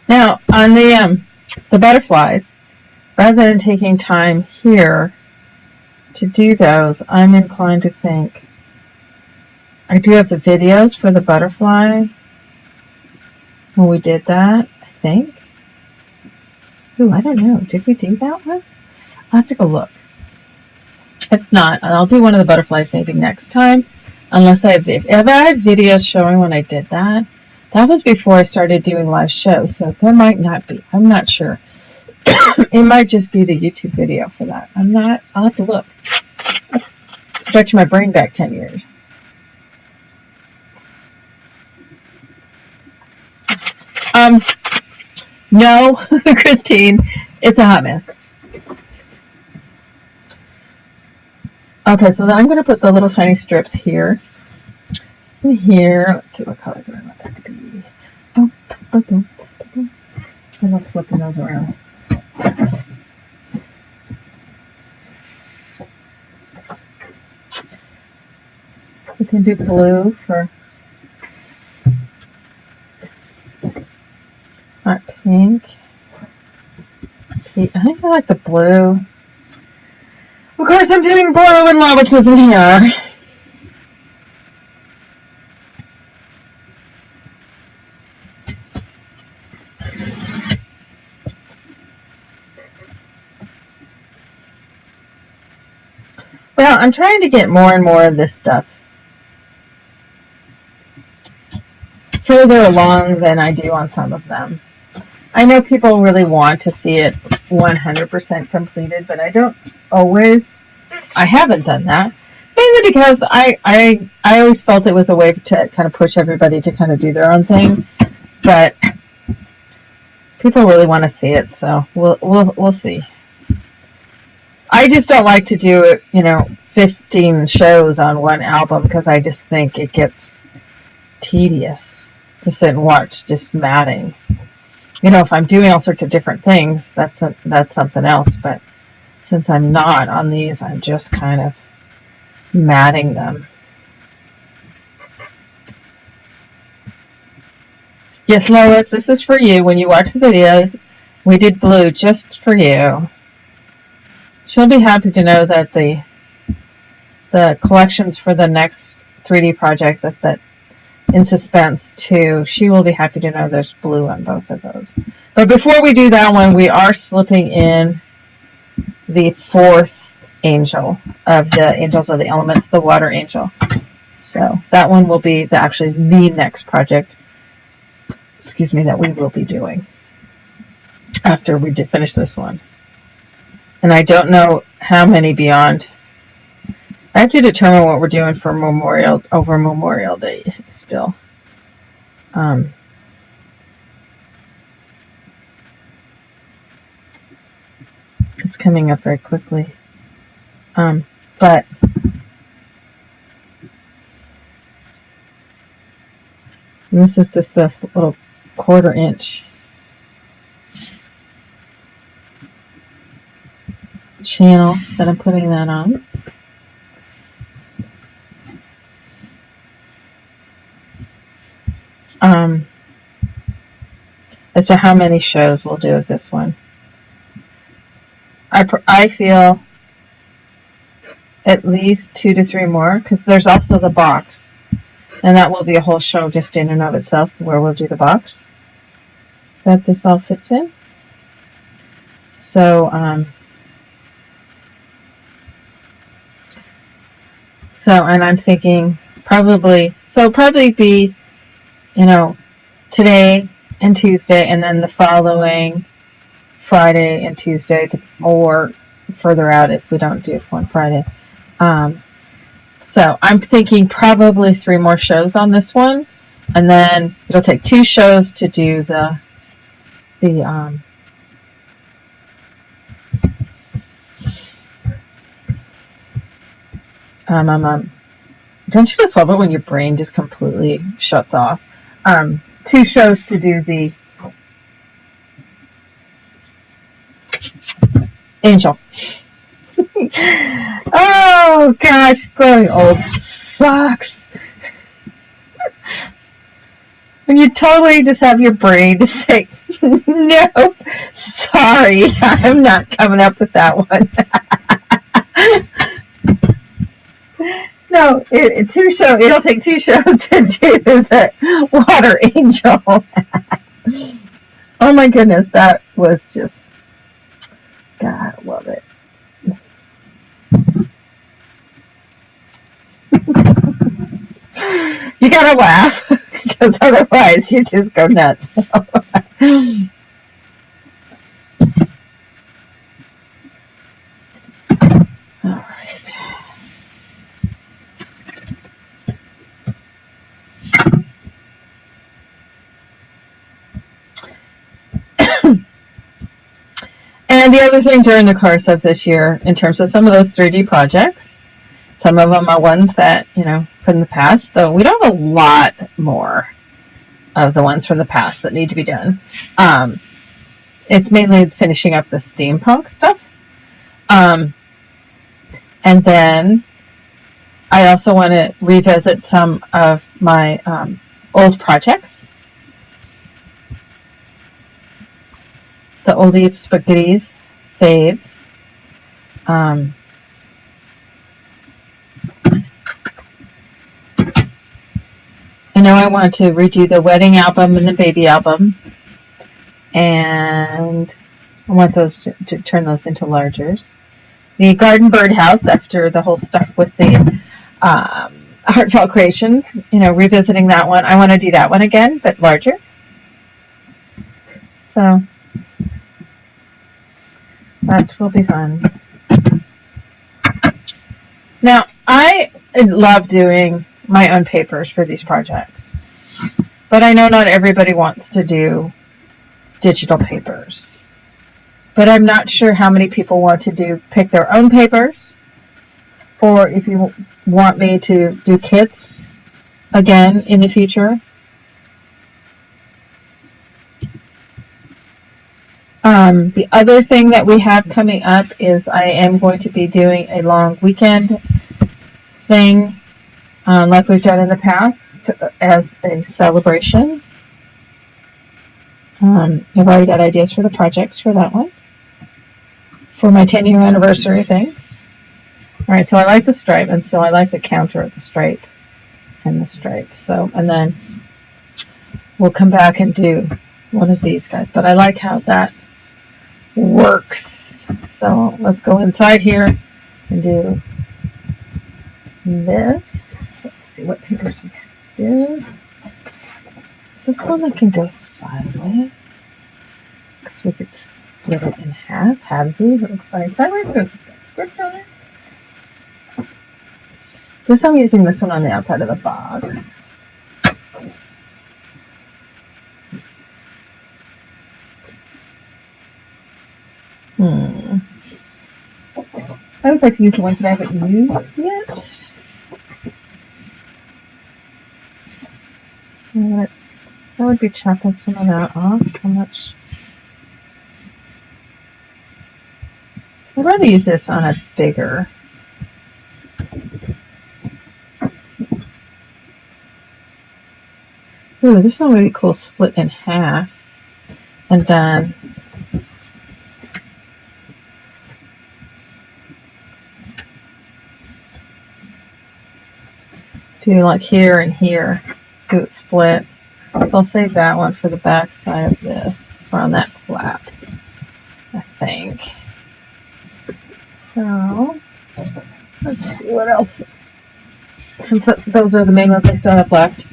Now, on the butterflies, rather than taking time here to do those, I'm inclined to think, I do have the videos for the butterfly when we did that, I think. Ooh, I don't know. Did we do that one? I'll have to go look. If not, I'll do one of the butterflies maybe next time. Unless if I had videos showing when I did that. That was before I started doing live shows, so there might not be. I'm not sure. It might just be the YouTube video for that. I'll have to look. Let's stretch my brain back 10 years. No, Christine, it's a hot mess. Okay, so then I'm going to put the little tiny strips here. And here, let's see what color do I want that to be. I'm not flipping those around. We can do blue for not pink. I think I like the blue. Of course, I'm doing blue and Lois isn't here. Well, I'm trying to get more and more of this stuff further along than I do on some of them. I know people really want to see it 100% completed, but I haven't done that. Mainly because I always felt it was a way to kind of push everybody to kind of do their own thing. But people really want to see it, so we'll see. I just don't like to do 15 shows on one album because I just think it gets tedious to sit and watch just matting. If I'm doing all sorts of different things, that's something else. But since I'm not on these, I'm just kind of matting them. Yes, Lois, this is for you. When you watch the video, we did blue just for you. She'll be happy to know that the the collections for the next 3D project that in suspense too. She will be happy to know there's blue on both of those. But before we do that one, we are slipping in the 4th angel of the Angels of the Elements, the Water Angel. So that one will be actually the next project, that we will be doing after we finish this one. And I don't know how many beyond. I have to determine what we're doing for over Memorial Day still. It's coming up very quickly. But this is just a little 1/4 inch channel that I'm putting that on. As to how many shows we'll do with this one. I feel at least 2 to 3 more, because there's also the box. And that will be a whole show just in and of itself, where we'll do the box that this all fits in. So, and I'm thinking probably be, today and Tuesday, and then the following Friday and Tuesday, or further out if we don't do one Friday. So I'm thinking probably 3 more shows on this one, and then it'll take 2 shows to do the don't you just love it when your brain just completely shuts off? 2 shows to do the Angel. Oh gosh, growing old sucks. When you totally just have your brain to say, nope, sorry, I'm not coming up with that one. No, it'll take 2 shows to do the Water Angel. Oh my goodness, that was just, God, I love it. You gotta laugh, because otherwise you just go nuts. All right. And the other thing during the course of this year, in terms of some of those 3D projects, some of them are ones that, from the past, though we don't have a lot more of the ones from the past that need to be done. It's mainly finishing up the steampunk stuff. And then I also want to revisit some of my old projects. The oldies but goodies, faves. I know I want to redo the wedding album and the baby album, and I want those to turn those into largers. The garden birdhouse, after the whole stuff with the Heartfelt Creations, revisiting that one. I want to do that one again, but larger. So that will be fun. Now, I love doing my own papers for these projects, but I know not everybody wants to do digital papers. But I'm not sure how many people want to pick their own papers, or if you want me to do kits again in the future. The other thing that we have coming up is I am going to be doing a long weekend thing, like we've done in the past, as a celebration. I've already got ideas for the projects for that one, for my 10-year anniversary thing. Alright, so I like the stripe, and so I like the counter of the stripe and the stripe. So, and then we'll come back and do one of these guys. But I like how that works. So let's go inside here and do this. Let's see what papers we did. Is this one that can go sideways? Because we could split it in half. Halvesies. It looks fine. Sideways. Good. Script on it. This I'm using this one on the outside of the box. I always like to use the ones that I haven't used yet. So that would be chopping some of that off. How much? I'd rather use this on a bigger. Ooh, this one would be cool, split in half. And then do like here and here, do it split. So I'll save that one for the back side of this, or on that flap, I think. So, let's see what else. Since those are the main ones I still have left.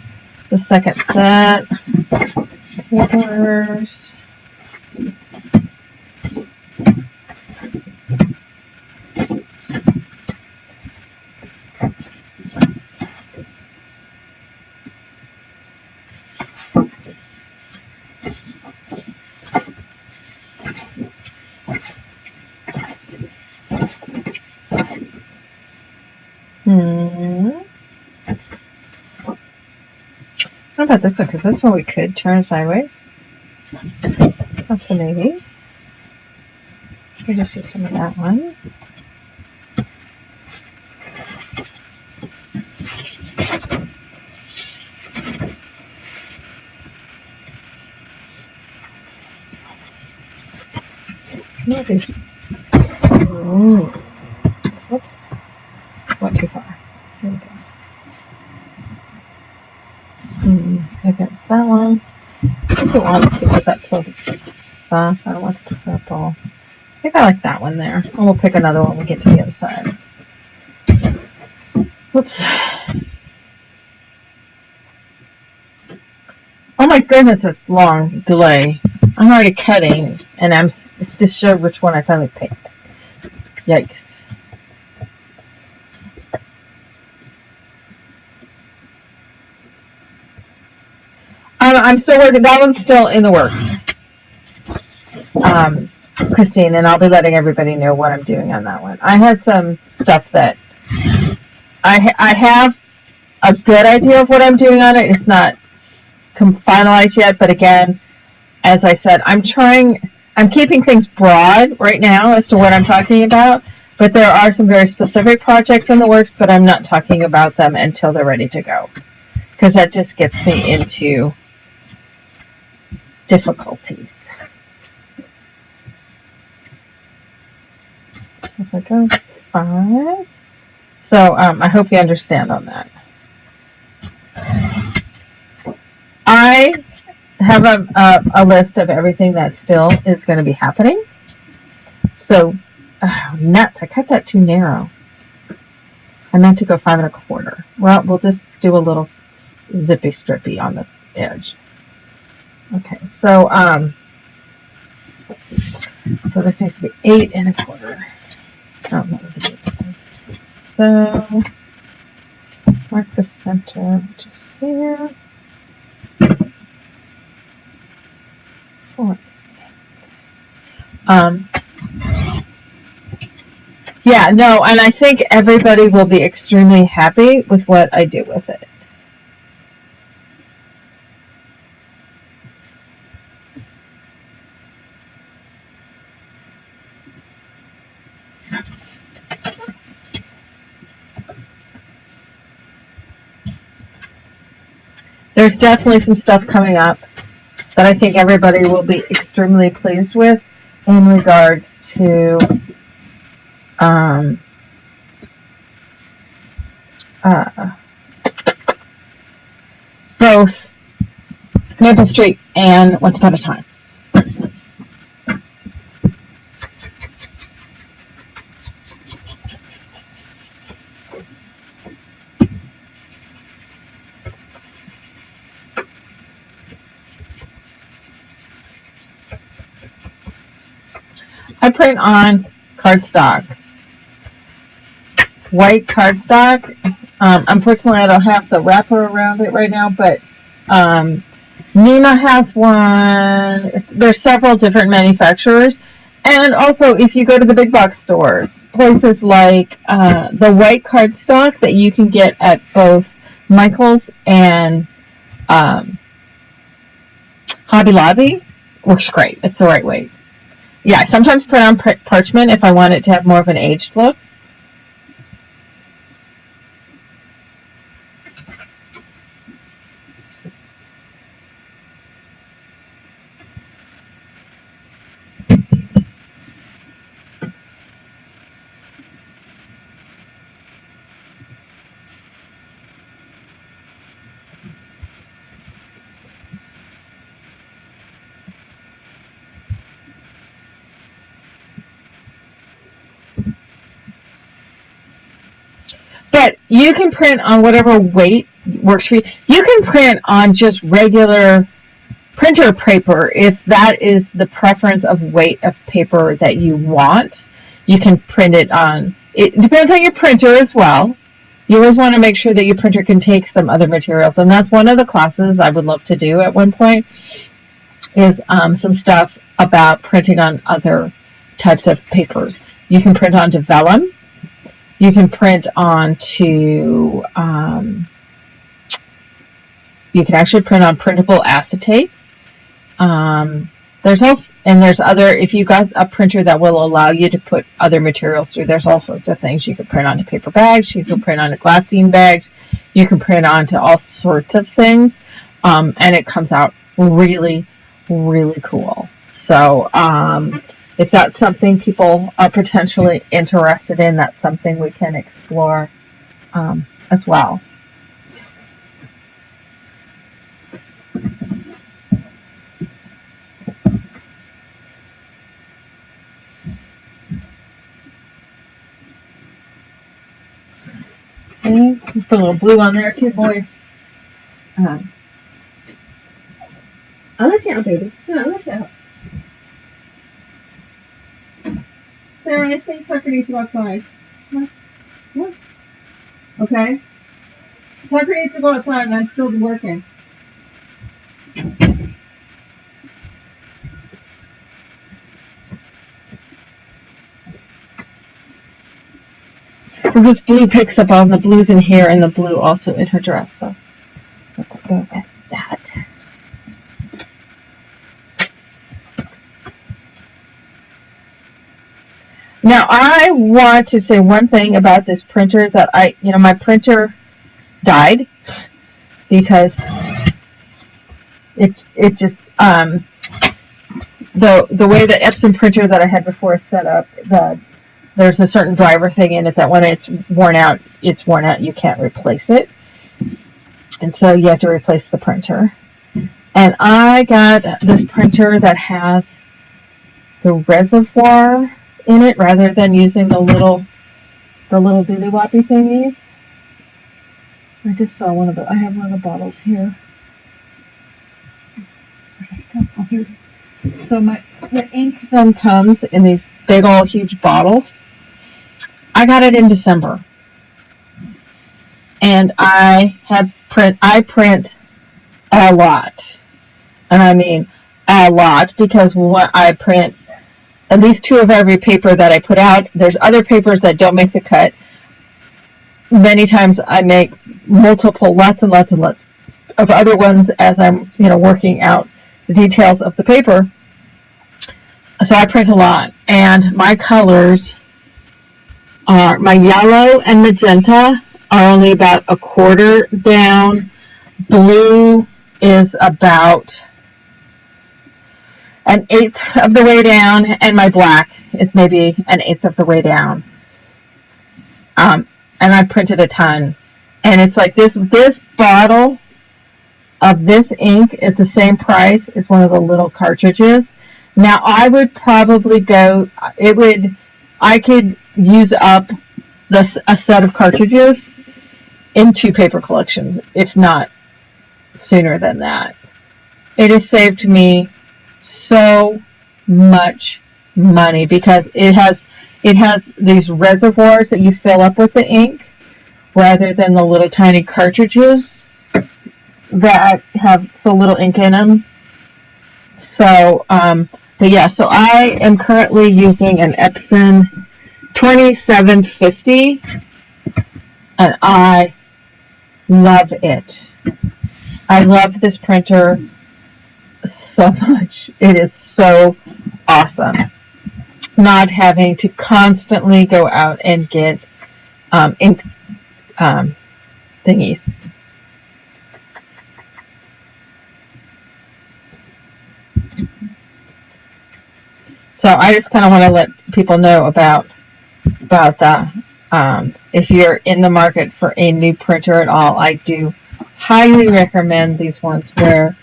The second set, papers. What about this one? Because this one we could turn sideways. That's a maybe. We just use some of that one. What are these? Oops. Went too far. Here we go. Against that one. I think it wants because that's so soft. I don't want the purple. I think I like that one there. And we'll pick another one when we get to the other side. Whoops. Oh my goodness, it's long delay. I'm already cutting, and I'm just showed which one I finally picked. Yikes. I'm still working. That one's still in the works, Christine, and I'll be letting everybody know what I'm doing on that one. I have some stuff that I have a good idea of what I'm doing on it. It's not finalized yet, but again, as I said, I'm keeping things broad right now as to what I'm talking about, but there are some very specific projects in the works, but I'm not talking about them until they're ready to go, because that just gets me into difficulties. So if I go 5, so I hope you understand on that. I have a list of everything that still is going to be happening. So, nuts! I cut that too narrow. I meant to go 5 1/4. Well, we'll just do a little zippy strippy on the edge. Okay, so so this needs to be 8 1/4. Oh, no, so mark the center, which is here. 4. Yeah, no, and I think everybody will be extremely happy with what I do with it. There's definitely some stuff coming up that I think everybody will be extremely pleased with in regards to both Maple Street and Once Upon a Time. I print on cardstock, white cardstock. Unfortunately, I don't have the wrapper around it right now, but Nima has one. There's several different manufacturers. And also, if you go to the big box stores, places like the white cardstock that you can get at both Michael's and Hobby Lobby, works great. It's the right weight. Yeah, I sometimes print on parchment if I want it to have more of an aged look. But you can print on whatever weight works for you. You can print on just regular printer paper if that is the preference of weight of paper that you want. You can print it on. It depends on your printer as well. You always want to make sure that your printer can take some other materials, and that's one of the classes I would love to do at one point, is some stuff about printing on other types of papers. You can print onto vellum. You can print onto, you can actually print on printable acetate. There's other, if you've got a printer that will allow you to put other materials through, there's all sorts of things. You can print onto paper bags, you can print onto glassine bags, you can print onto all sorts of things, and it comes out really, really cool. So, if that's something people are potentially interested in, that's something we can explore as well. Okay, put a little blue on there too, boy. I'll let you out, baby. Yeah, I'll let you out. Sarah, I think Tucker needs to go outside. What? Okay. Tucker needs to go outside and I'm still working. This blue picks up on the blues in here and the blue also in her dress, so let's go with that. Now, I want to say one thing about this printer that my printer died because it just, the way the Epson printer that I had before is set up, there's a certain driver thing in it that when it's worn out, you can't replace it. And so you have to replace the printer. And I got this printer that has the reservoir in it rather than using the little dilly-woppy thingies. I just saw I have one of the bottles here. Oh, here it is. So the ink then comes in these big old huge bottles. I got it in December. And I print a lot. And I mean a lot, because what I print at least 2 of every paper that I put out. There's other papers that don't make the cut. Many times I make lots and lots of other ones as I'm, working out the details of the paper. So I print a lot, and my colors are, my yellow and magenta are only about a quarter down. Blue is about an eighth of the way down, and my black is maybe an eighth of the way down. And I printed a ton. And it's like this bottle of this ink is the same price as one of the little cartridges. Now I would probably I could use up a set of cartridges in 2 paper collections, if not sooner than that. It has saved me so much money because it has these reservoirs that you fill up with the ink rather than the little tiny cartridges that have so little ink in them. So, but yeah, so I am currently using an Epson 2750, and I love it. I love this printer so much. It is so awesome. Not having to constantly go out and get ink thingies. So I just kind of want to let people know about that. If you're in the market for a new printer at all, I do highly recommend these ones where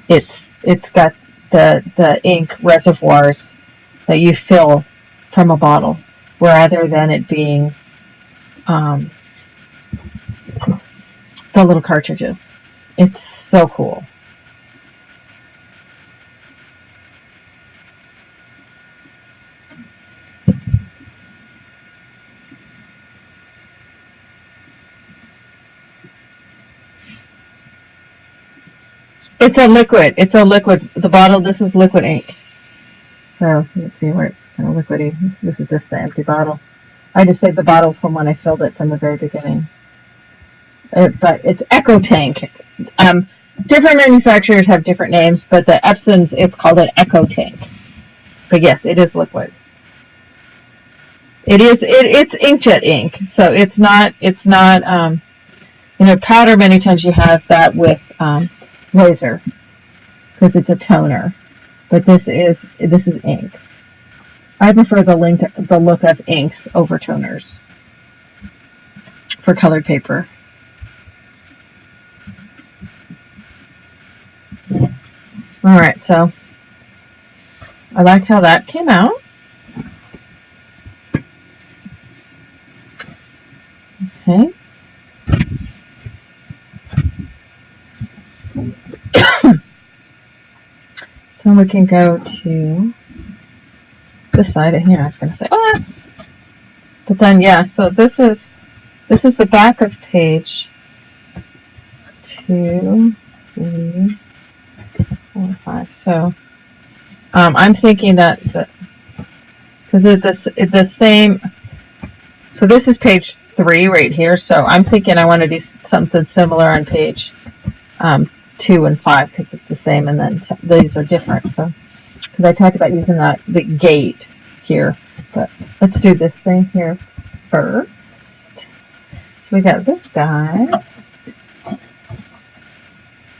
it's got the ink reservoirs that you fill from a bottle, rather than it being the little cartridges. It's so cool. It's a liquid. The bottle, this is liquid ink. So let's see where it's kind of liquidy. This is just the empty bottle. I just saved the bottle from when I filled it from the very beginning. But it's Echo Tank. Different manufacturers have different names, but the Epson's, it's called an Echo Tank. But yes, it is liquid. It's inkjet ink, so it's not powder. Many times you have that with laser because it's a toner, but this is ink. I prefer the look of inks over toners for colored paper. All right, so I like how that came out. Okay. So we can go to this side of here. I was going to say, but then yeah. So this is the back of page 2, 3, 4, 5. So I'm thinking that because it's the same. So this is page 3 right here. So I'm thinking I want to do something similar on page 2 and 5 because it's the same, and then these are different. So because I talked about using the gate here, but let's do this thing here first. So we got this guy.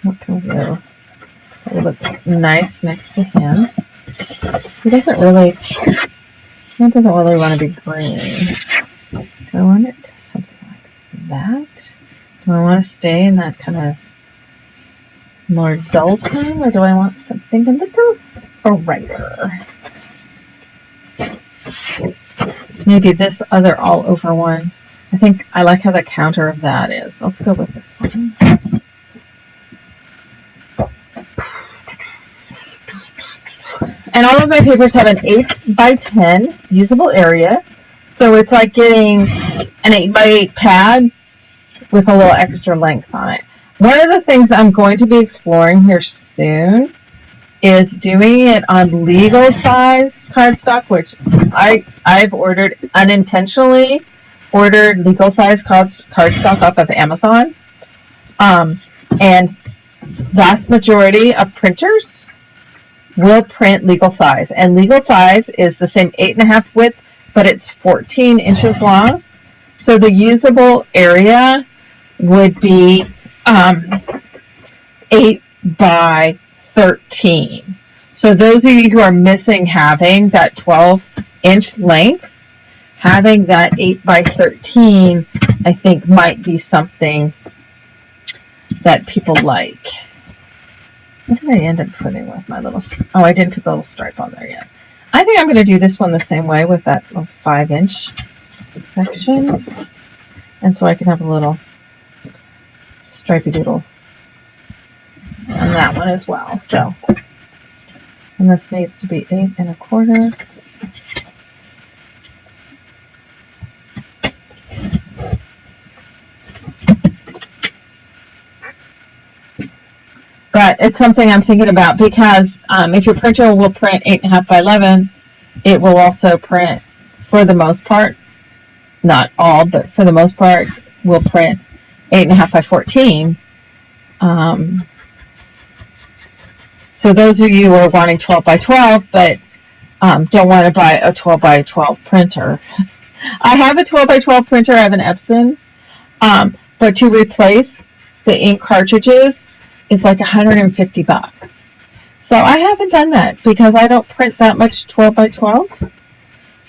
What can we do? It would look nice next to him. He doesn't really want to be green. Do I want it something like that? Do I want to stay in that kind of more dull tone, or do I want something a little brighter? Maybe this other all over one. I think I like how the counter of that is. Let's go with this one. And all of my papers have an 8 by 10 usable area. So it's like getting an 8 by 8 pad with a little extra length on it. One of the things I'm going to be exploring here soon is doing it on legal size cardstock, which I've unintentionally ordered legal size cardstock off of Amazon. And vast majority of printers will print legal size. And legal size is the same 8.5 width, but it's 14 inches long. So the usable area would be 8 by 13. So those of you who are missing having that 12-inch length, having that 8 by 13 I think might be something that people like. What did I end up putting with my little, oh, I didn't put the little stripe on there yet. I think I'm going to do this one the same way with that little 5-inch section. And so I can have a little stripey doodle on that one as well. So, and this needs to be 8 1/4. But it's something I'm thinking about because if your printer will print 8 1/2 by 11, it will also print, for the most part, not all, but for the most part, will print 8 1/2 by 14. So those of you who are wanting 12 by 12, but don't want to buy a 12 by 12 printer. I have a 12 by 12 printer. I have an Epson, but to replace the ink cartridges, it's like $150. So I haven't done that because I don't print that much 12 by 12.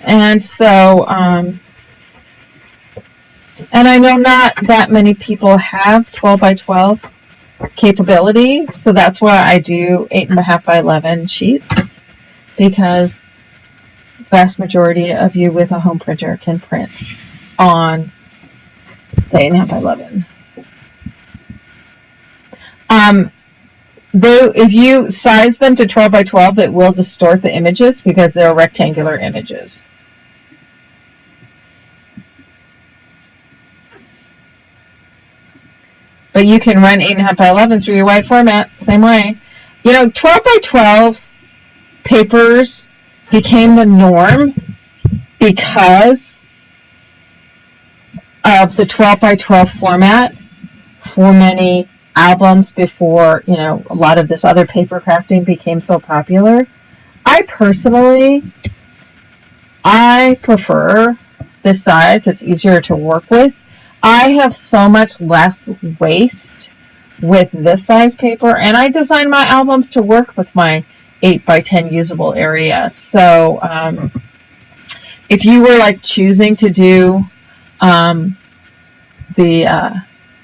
And so, and I know not that many people have 12 by 12 capability. So that's why I do 8 1/2 by 11 sheets, because the vast majority of you with a home printer can print on the 8 1/2 by 11. Though if you size them to 12 by 12, it will distort the images because they're rectangular images. But you can run 8 1/2 by 11 through your wide format, same way. You know, 12 by 12 papers became the norm because of the 12 by 12 format for many albums before, you know, a lot of this other paper crafting became so popular. I personally, I prefer this size. It's easier to work with. I have so much less waste with this size paper, and I design my albums to work with my 8 by 10 usable area. So if you were like choosing to do my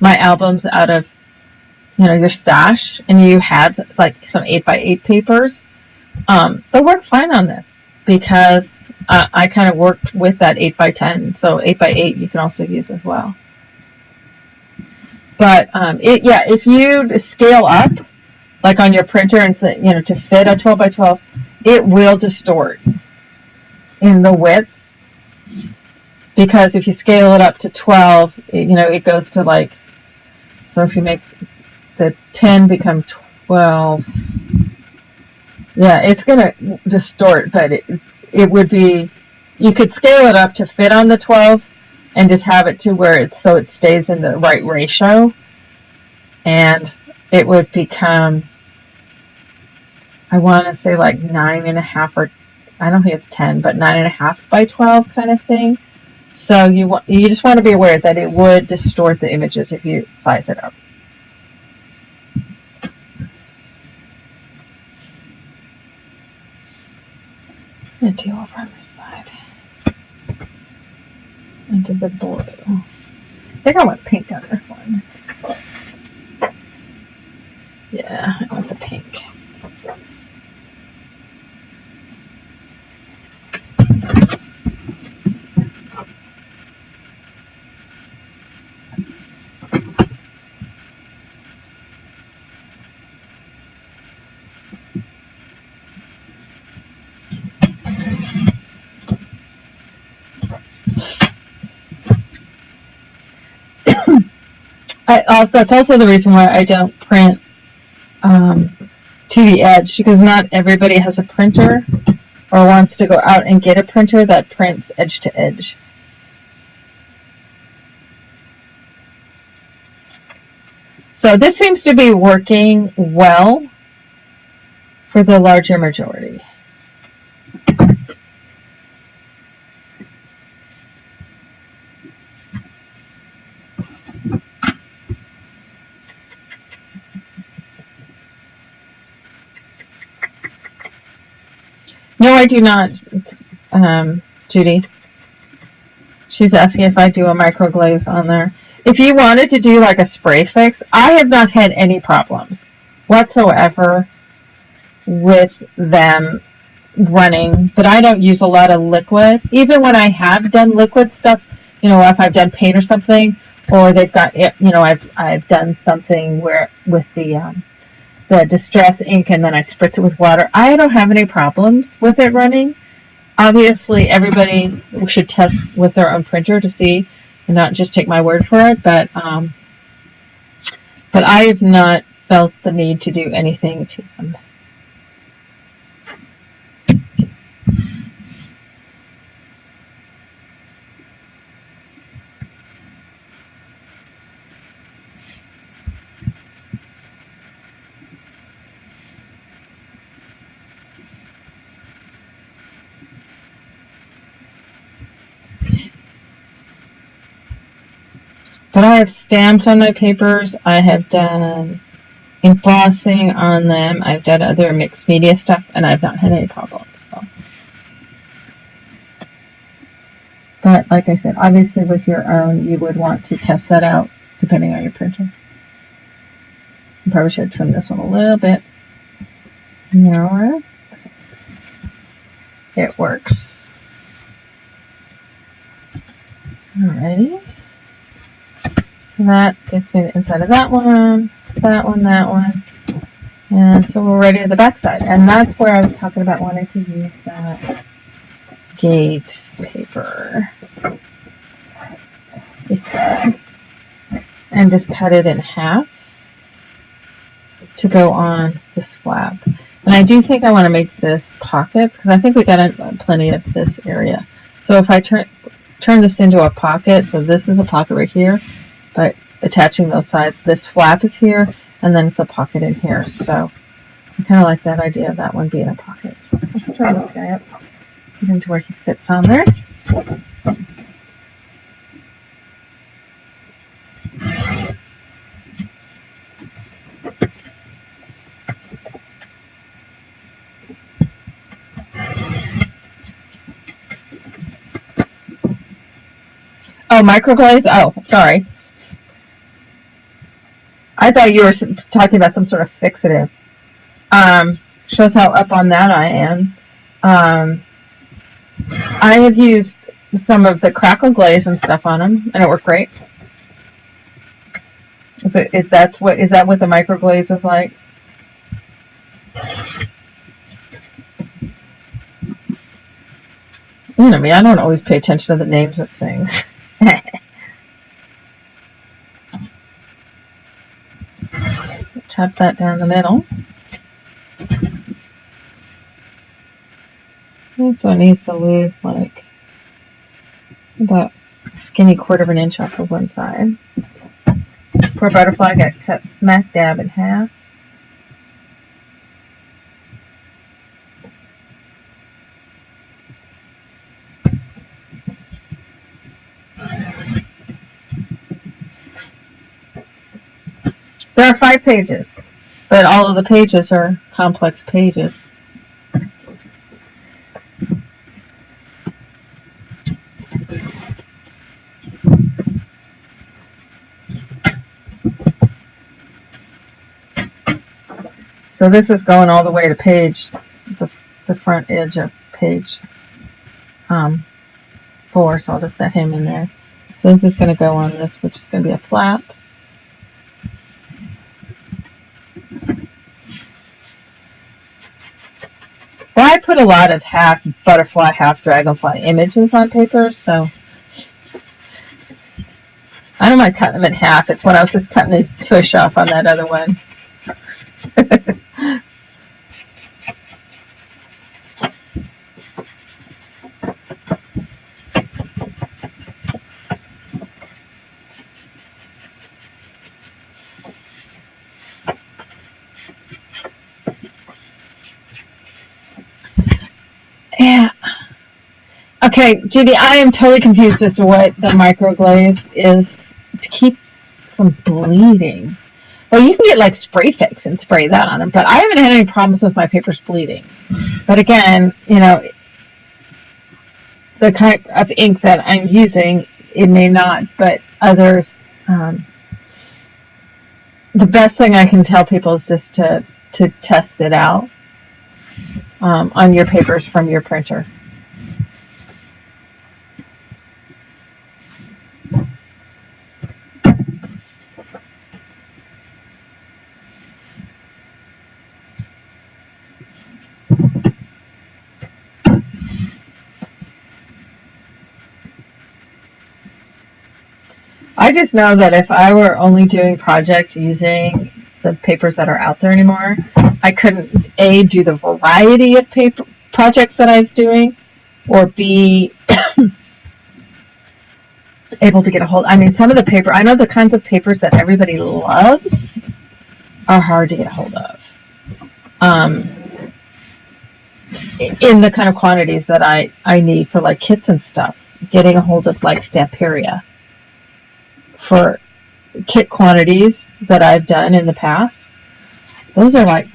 albums out of, you know, your stash, and you had like some 8 by 8 papers, they'll work fine on this because I kind of worked with that 8 by 10. So 8 by 8 you can also use as well. But if you scale up, like on your printer, and you know, to fit a 12 by 12, it will distort in the width, because if you scale it up to 12, you know, it goes to like, so if you make the 10 become 12, yeah, it's gonna distort. But it would be, you could scale it up to fit on the 12 and just have it to where it's, so it stays in the right ratio, and it would become, I want to say like 9 1/2, or I don't think it's 10, but 9 1/2 by 12 kind of thing. So you just want to be aware that it would distort the images if you size it up. I'm going to do over on this side. Into the blue. I think I want pink on this one. Yeah, I want the pink. That's also the reason why I don't print to the edge, because not everybody has a printer or wants to go out and get a printer that prints edge to edge. So this seems to be working well for the larger majority. No, I do not, Judy. She's asking if I do a microglaze on there. If you wanted to do like a spray fix, I have not had any problems whatsoever with them running, but I don't use a lot of liquid. Even when I have done liquid stuff, you know, if I've done paint or something, or they've got, you know, I've done something where with the distress ink and then I spritz it with water, I don't have any problems with it running. Obviously, everybody should test with their own printer to see, and not just take my word for it. But I have not felt the need to do anything to them. But I have stamped on my papers. I have done embossing on them. I've done other mixed media stuff, and I've not had any problems. So. But like I said, obviously with your own, you would want to test that out depending on your printer. I probably should trim this one a little bit narrower. It works. Alrighty. So that gets me the inside of that one, that one, that one. And so we're ready to the back side. And that's where I was talking about wanting to use that gate paper. And just cut it in half to go on this flap. And I do think I want to make this pockets because I think we got plenty of this area. So if I turn this into a pocket, so this is a pocket right here, but attaching those sides, this flap is here, and then it's a pocket in here. So I kind of like that idea of that one being a pocket. So let's turn this guy up, get him to where he fits on there. Oh, microglaze? Oh, sorry. I thought you were talking about some sort of fixative. Shows how up on that I am. I have used some of the crackle glaze and stuff on them, and it worked great. Is that what the microglaze is like? You know me, I don't always pay attention to the names of things. Chop that down the middle. This one needs to lose like about a skinny 1/4 of an inch off of one side. Poor butterfly got cut smack dab in half. There are 5 pages, but all of the pages are complex pages. So this is going all the way to page, the front edge of page 4, so I'll just set him in there. So this is going to go on this, which is going to be a flap. Well, I put a lot of half butterfly, half dragonfly images on paper, so I don't mind cutting them in half. It's when I was just cutting his tush off on that other one. Yeah. Okay, Judy, I am totally confused as to what the microglaze is to keep from bleeding. Well, you can get like spray fix and spray that on them, but I haven't had any problems with my papers bleeding. But again, you know, the kind of ink that I'm using, it may not, but others, the best thing I can tell people is just to test it out on your papers from your printer. I just know that if I were only doing projects using the papers that are out there anymore, I couldn't A, do the variety of paper projects that I'm doing, or B, able to get a hold. I mean, some of the paper, I know the kinds of papers that everybody loves are hard to get a hold of. In the kind of quantities that I need for like kits and stuff, getting a hold of like Stamperia for kit quantities that I've done in the past, those are like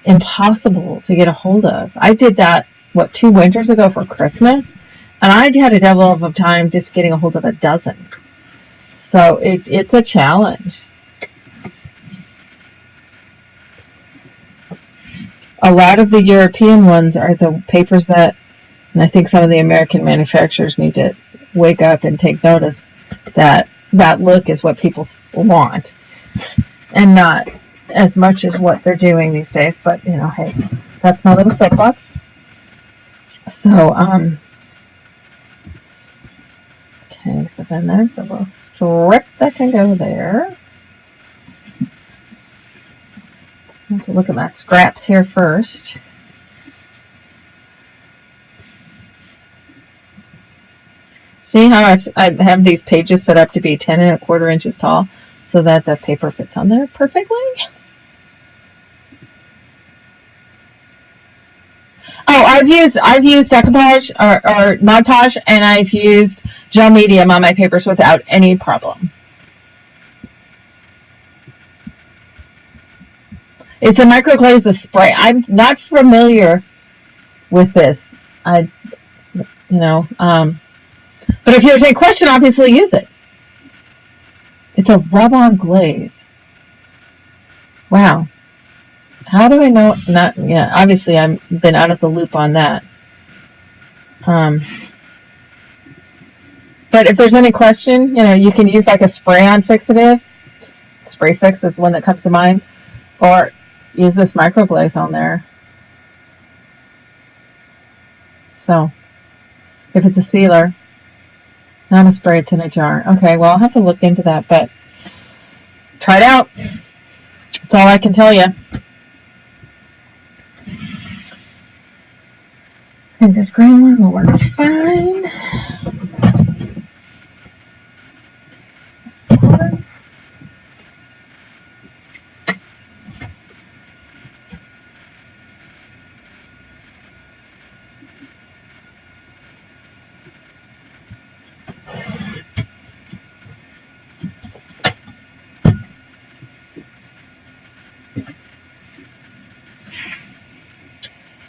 impossible to get a hold of. I did that, 2 winters ago for Christmas, and I had a devil of a time just getting a hold of a dozen. So it's a challenge. A lot of the European ones are the papers that, and I think some of the American manufacturers need to wake up and take notice that look is what people want, and not as much as what they're doing these days. But hey, that's my little soapbox. So okay, so then there's the little strip that can go there. Let's look at my scraps here first. See how I have these pages set up to be 10 1/4 inches tall so that the paper fits on there perfectly? Oh, I've used decoupage or Mod Podge, and I've used gel medium on my papers without any problem. It's a microglaze a spray. I'm not familiar with this. But if there's any question, obviously use it. It's a rub-on glaze. Wow. How do I know? Obviously I've been out of the loop on that. But if there's any question, you can use like a spray-on fixative. Spray Fix is one that comes to mind. Or use this microglaze on there. So, if it's a sealer, not a spray, it's in a jar. Okay, well, I'll have to look into that, but try it out. That's all I can tell you. I think this green one will work fine.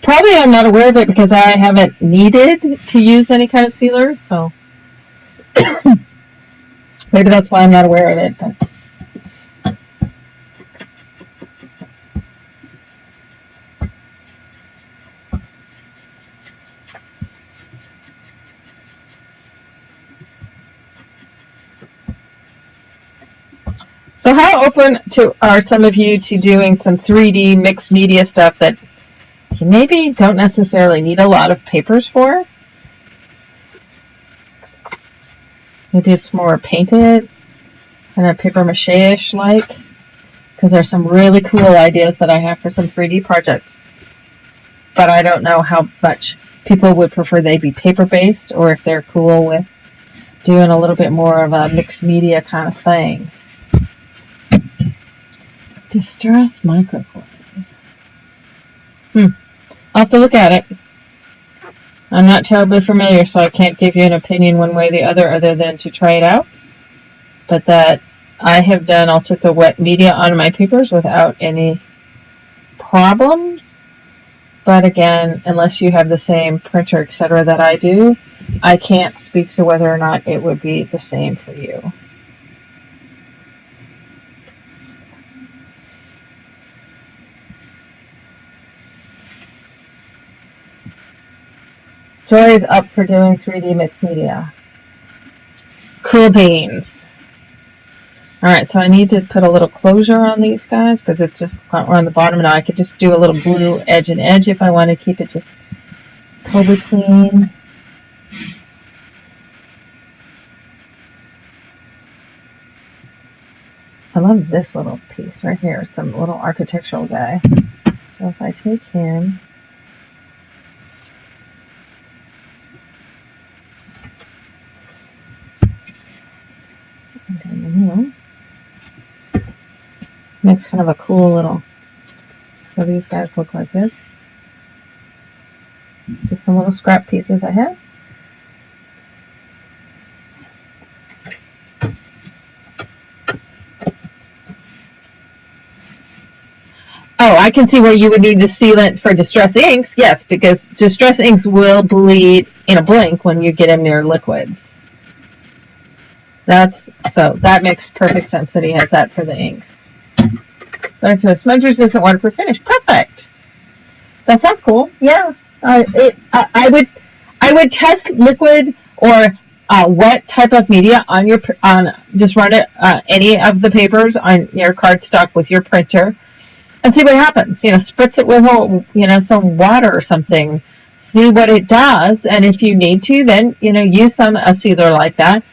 Probably I'm not aware of it because I haven't needed to use any kind of sealer, so maybe that's why I'm not aware of it. But so how open are some of you to doing some 3D mixed media stuff that you maybe don't necessarily need a lot of papers for? Maybe it's more painted, kind of paper mache-ish like, because there's some really cool ideas that I have for some 3D projects. But I don't know how much people would prefer they be paper-based, or if they're cool with doing a little bit more of a mixed media kind of thing. Distress microglaze. I'll have to look at it. I'm not terribly familiar, so I can't give you an opinion one way or the other than to try it out. But that I have done all sorts of wet media on my papers without any problems. But again, unless you have the same printer, etc., that I do, I can't speak to whether or not it would be the same for you. Joy is up for doing 3D mixed media. Cool beans. Alright, so I need to put a little closure on these guys because it's just on the bottom now. I could just do a little blue edge and edge if I want to keep it just totally clean. I love this little piece right here, some little architectural guy. So if I take him, down the middle, makes kind of a cool little, so these guys look like this. Just some little scrap pieces I have. Oh, I can see where you would need the sealant for distress inks. Yes, because distress inks will bleed in a blink when you get them near liquids. So that makes perfect sense that he has that for the inks. Back to a smudge resistant waterproof finish. Perfect. That sounds cool. Yeah. I would test liquid or wet type of media on just run it any of the papers on your cardstock with your printer and see what happens. Spritz it with some water or something. See what it does, and if you need to, then use a sealer like that.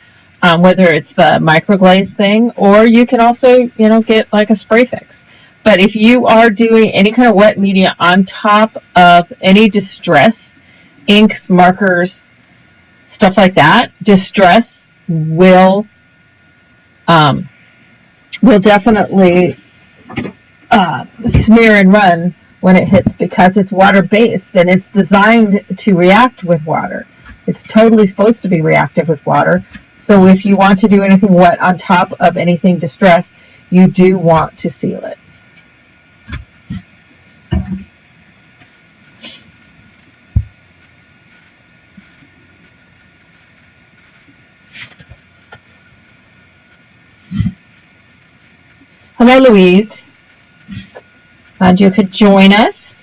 Whether it's the microglaze thing, or you can also get like a spray fix. But if you are doing any kind of wet media on top of any distress inks, markers, stuff like that, distress will definitely smear and run when it hits, because it's water based and it's designed to react with water. It's totally supposed to be reactive with water. So if you want to do anything wet on top of anything distressed, you do want to seal it. Hello, Louise. Glad you could join us.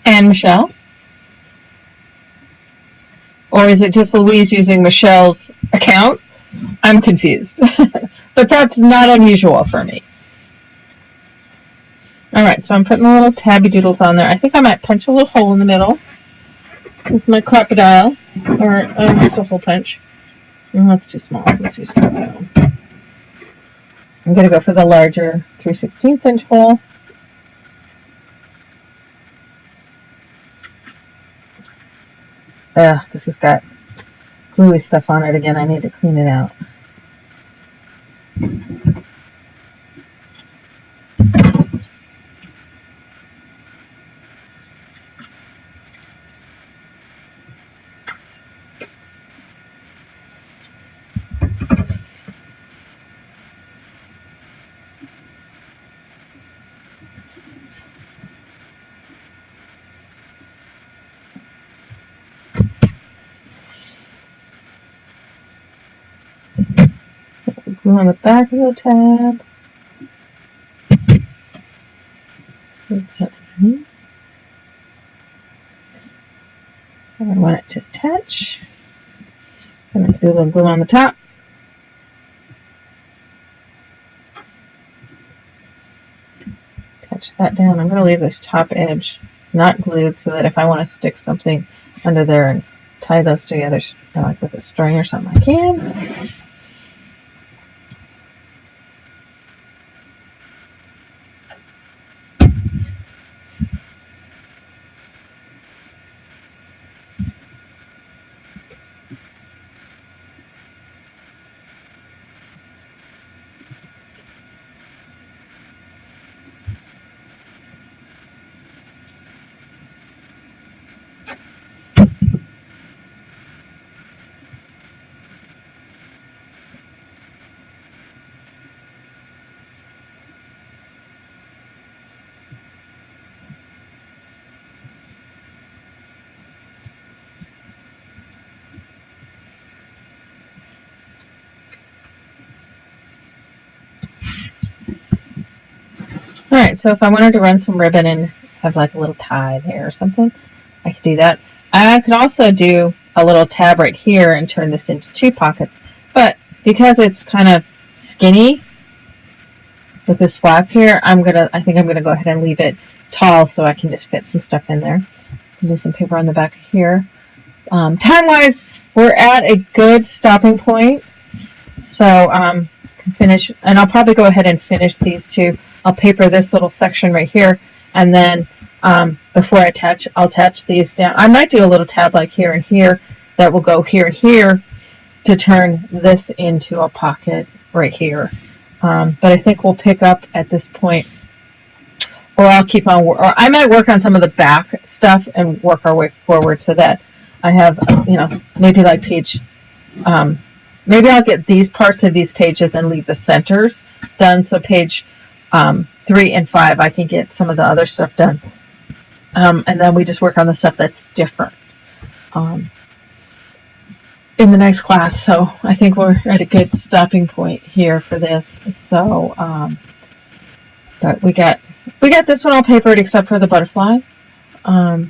And Michelle? Or is it just Louise using Michelle's account? I'm confused. But that's not unusual for me. Alright, so I'm putting the little tabby doodles on there. I think I might punch a little hole in the middle with my crocodile. Or just a hole punch. No, that's too small. Let's use crocodile. I'm going to go for the larger 3/16 inch hole. This has got gluey stuff on it again. I need to clean it out. Glue on the back of the tab. I want it to attach. I'm going to do a little glue on the top. Attach that down. I'm going to leave this top edge not glued so that if I want to stick something under there and tie those together, like with a string or something, I can. so if I wanted to run some ribbon and have like a little tie there or something, I could do that. I could also do a little tab right here and turn this into 2 pockets, but because it's kind of skinny with this flap here, I think I'm gonna go ahead and leave it tall so I can just fit some stuff in there. Do some paper on the back here. Time-wise, we're at a good stopping point, so can finish, and I'll probably go ahead and finish these 2. I'll paper this little section right here, and then before I'll attach these down. I might do a little tab like here and here that will go here and here to turn this into a pocket right here. But I think we'll pick up at this point, or I'll keep on, or I might work on some of the back stuff and work our way forward so that I have, maybe like page, maybe I'll get these parts of these pages and leave the centers done. So page 3 and 5, I can get some of the other stuff done. And then we just work on the stuff that's different in the next class. So I think we're at a good stopping point here for this. So, but we got this one all papered except for the butterfly. And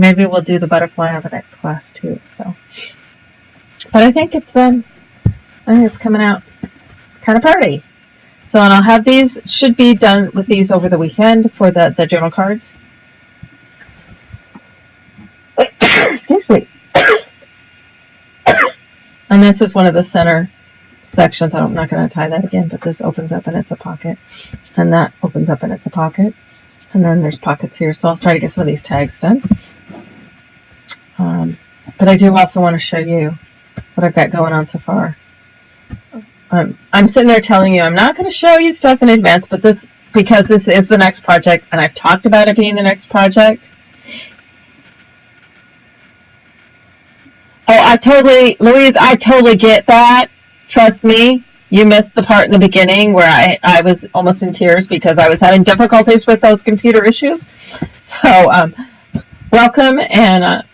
maybe we'll do the butterfly on the next class too. So, but I think it's coming out kind of pretty. So, and I'll have these, should be done with these over the weekend for the journal cards. Excuse me. And this is one of the center sections. I'm not going to tie that again, but this opens up and it's a pocket. And that opens up and it's a pocket. And then there's pockets here. So I'll try to get some of these tags done. But I do also want to show you what I've got going on so far. I'm sitting there telling you I'm not going to show you stuff in advance, but because this is the next project and I've talked about it being the next project. Oh, Louise, I totally get that. Trust me, you missed the part in the beginning where I was almost in tears because I was having difficulties with those computer issues. So, welcome, and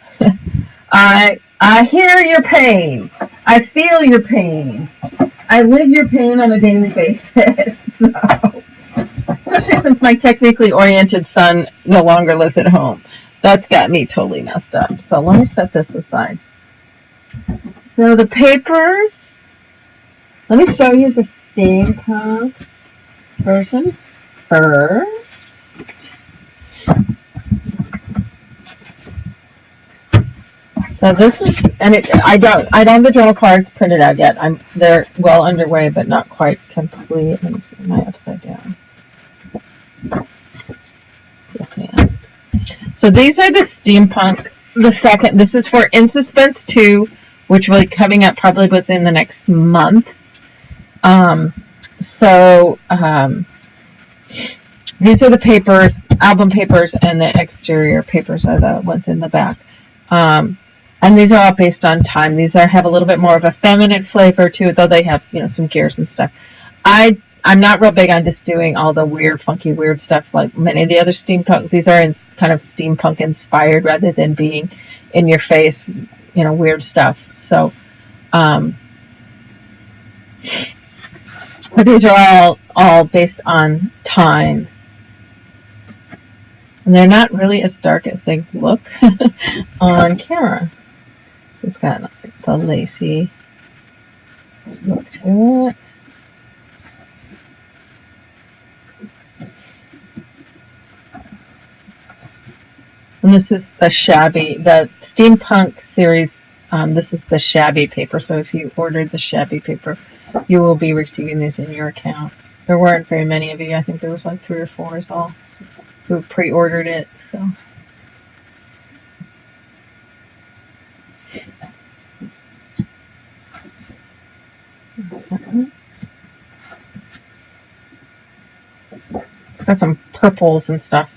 I hear your pain. I feel your pain. I live your pain on a daily basis. So, especially since my technically oriented son no longer lives at home. That's got me totally messed up. So let me set this aside. So the papers, let me show you the Steampunk version first. So this is, and I don't have the journal cards printed out yet. They're well underway, but not quite complete. Let me see, am I upside down? Yes, ma'am. So these are the Steampunk. The second, this is for In Suspense 2, which will be coming up probably within the next month. These are the papers, album papers, and the exterior papers are the ones in the back. And these are all based on time. These have a little bit more of a feminine flavor to it, though they have, some gears and stuff. I'm not real big on just doing all the weird, funky, weird stuff like many of the other steampunk. These are kind of steampunk inspired rather than being in your face, weird stuff. So, but these are all based on time. And they're not really as dark as they look on camera. So it's got the lacy look to it. And this is the Steampunk series. This is the shabby paper. So if you ordered the shabby paper, you will be receiving these in your account. There weren't very many of you. I think there was like 3 or 4 is all who pre-ordered it. So. It's got some purples and stuff.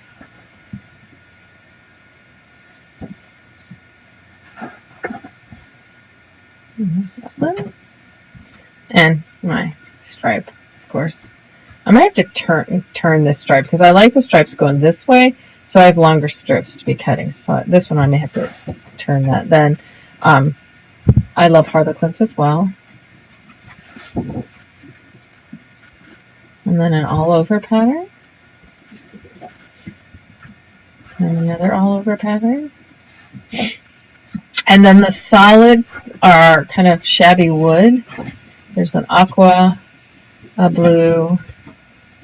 There's that one. And my stripe, of course. I might have to turn this stripe because I like the stripes going this way, so I have longer strips to be cutting. So this one I may have to turn that. Then I love Harlequins as well. And then an all-over pattern. And another all over pattern. And then the solids are kind of shabby wood. There's an aqua, a blue,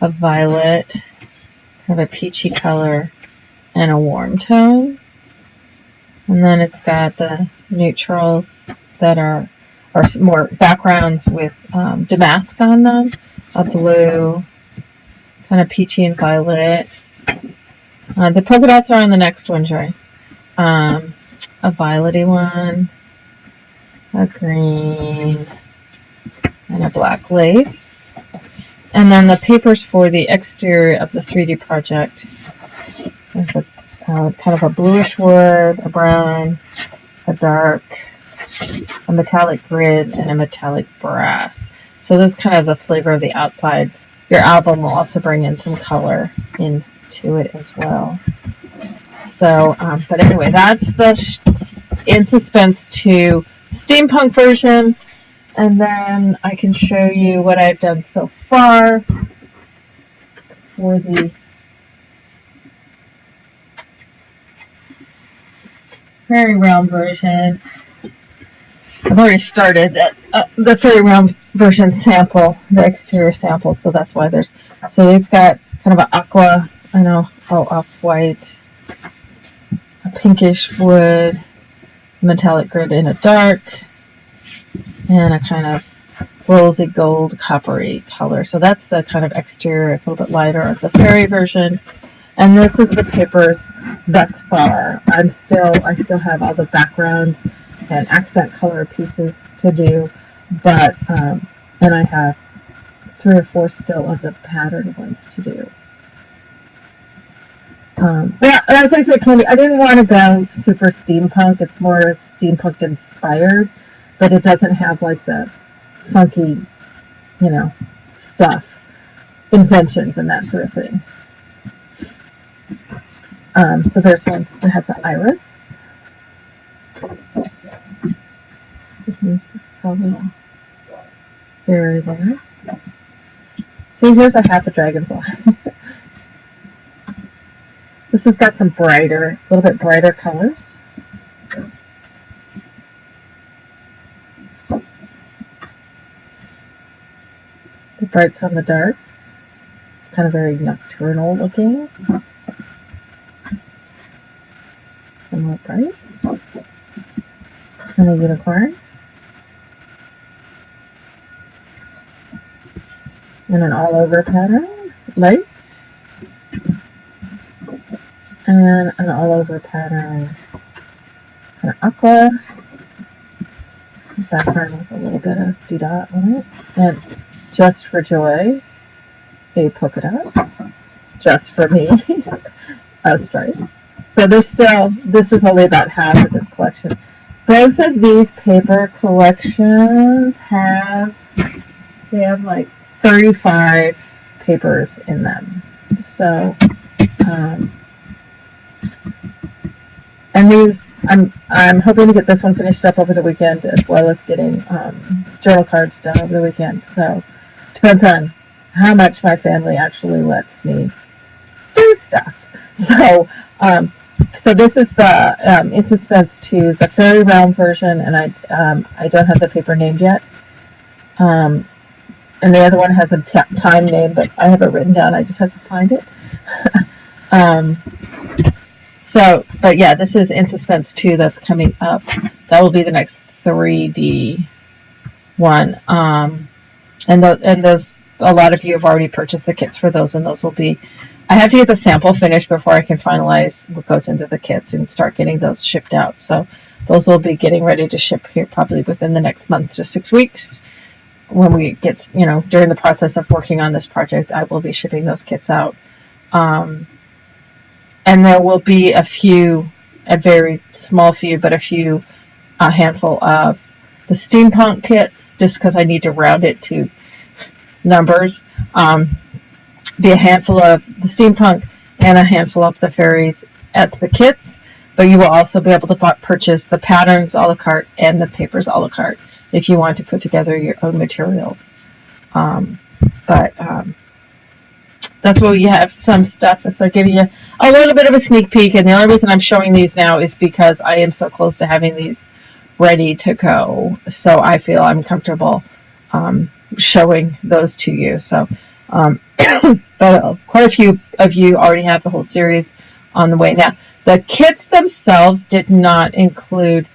a violet, kind of a peachy color, and a warm tone. And then it's got the neutrals that are more backgrounds with damask on them, a blue, kind of peachy and violet. The polka dots are on the next one, Joy. A violety one, a green, and a black lace. And then the papers for the exterior of the 3D project. There's a kind of a bluish wood, a brown, a dark, a metallic grid, and a metallic brass. So this is kind of the flavor of the outside. Your album will also bring in some color into it as well. So, but anyway, that's the In Suspense 2 Steampunk version. And then I can show you what I've done so far for the Fairy Realm version. I've already started the Fairy Realm version sample, the exterior sample, so that's why so it's got kind of an aqua, off-white, a pinkish wood, metallic grid in a dark, and a kind of rosy gold coppery color. So that's the kind of exterior. It's a little bit lighter of the fairy version. And this is the papers thus far. I still have all the backgrounds and accent color pieces to do, but and I have 3 or 4 still of the pattern ones to do. Yeah, as I said, Candy, I didn't want to go super steampunk. It's more steampunk inspired, but it doesn't have like the funky, stuff, inventions and that sort of thing. So there's one that has an iris. Just needs to spell a little fairy there. See, here's a half a dragonfly. This has got some a little bit brighter colors. The brights on the darks. It's kind of very nocturnal looking. Some more bright. And a unicorn. And an all-over pattern. Light. And an all-over pattern, kind of aqua, saffron with a little bit of dot on it, and just for joy, a polka dot, just for me, a stripe. So this is only about half of this collection. Both of these paper collections have like 35 papers in them. So, and these, I'm hoping to get this one finished up over the weekend, as well as getting journal cards done over the weekend. So depends on how much my family actually lets me do stuff. So so this is the In Suspense 2, the Fairy Realm version, and I don't have the paper named yet. And the other one has a time name, but I have it written down. I just have to find it. So, but yeah, this is In Suspense 2 that's coming up. That will be the next 3D one. And those, a lot of you have already purchased the kits for those, and those will be, I have to get the sample finished before I can finalize what goes into the kits and start getting those shipped out. So those will be getting ready to ship here probably within the next month to 6 weeks. When we get, during the process of working on this project, I will be shipping those kits out. And there will be a very small few, but a handful of the steampunk kits, just because I need to round it to numbers. Be a handful of the steampunk and a handful of the fairies as the kits, but you will also be able to purchase the patterns a la carte and the papers a la carte if you want to put together your own materials. that's where you have some stuff. So giving you a little bit of a sneak peek. And the only reason I'm showing these now is because I am so close to having these ready to go. So I feel I'm comfortable showing those to you. So, but quite a few of you already have the whole series on the way. Now, the kits themselves did not include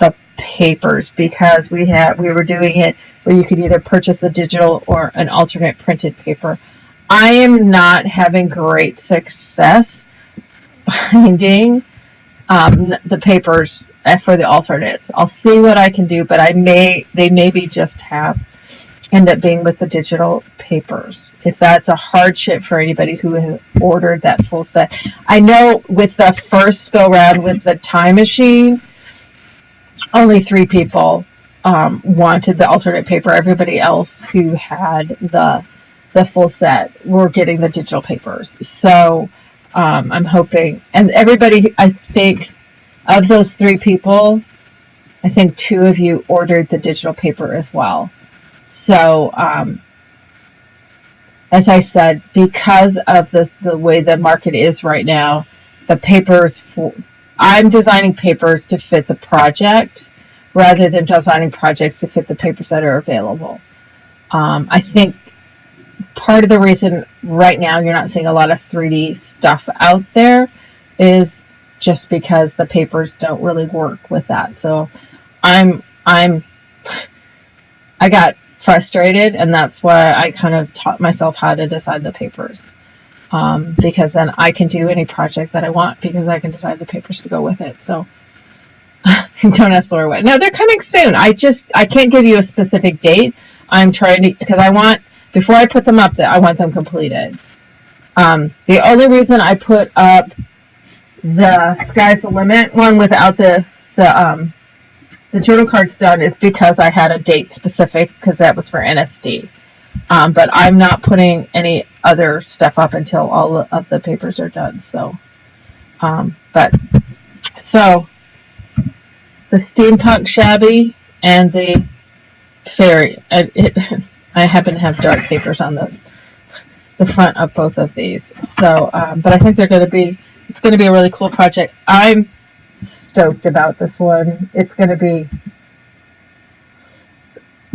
the papers because we were doing it where you could either purchase a digital or an alternate printed paper. I am not having great success finding the papers for the alternates. I'll see what I can do, but they maybe just end up being with the digital papers. If that's a hardship for anybody who has ordered that full set. I know with the first go round with the time machine, only 3 people wanted the alternate paper. Everybody else who had the full set were getting the digital papers. So I'm hoping, and everybody, I think, of those 3 people, I think 2 of you ordered the digital paper as well. So, as I said, because of the way the market is right now, the papers, I'm designing papers to fit the project rather than designing projects to fit the papers that are available. I think part of the reason right now you're not seeing a lot of 3D stuff out there is just because the papers don't really work with that. So I got frustrated, and that's why I kind of taught myself how to design the papers. Because then I can do any project that I want because I can design the papers to go with it. So don't ask Laura what. No, they're coming soon. I can't give you a specific date. I'm trying to, because before I put them up, I want them completed. The only reason I put up the Sky's the Limit one without the journal cards done is because I had a date specific, because that was for NSD. But I'm not putting any other stuff up until all of the papers are done. So the Steampunk Shabby and the Fairy. I happen to have dark papers on the front of both of these. So, but I think it's going to be a really cool project. I'm stoked about this one. It's going to be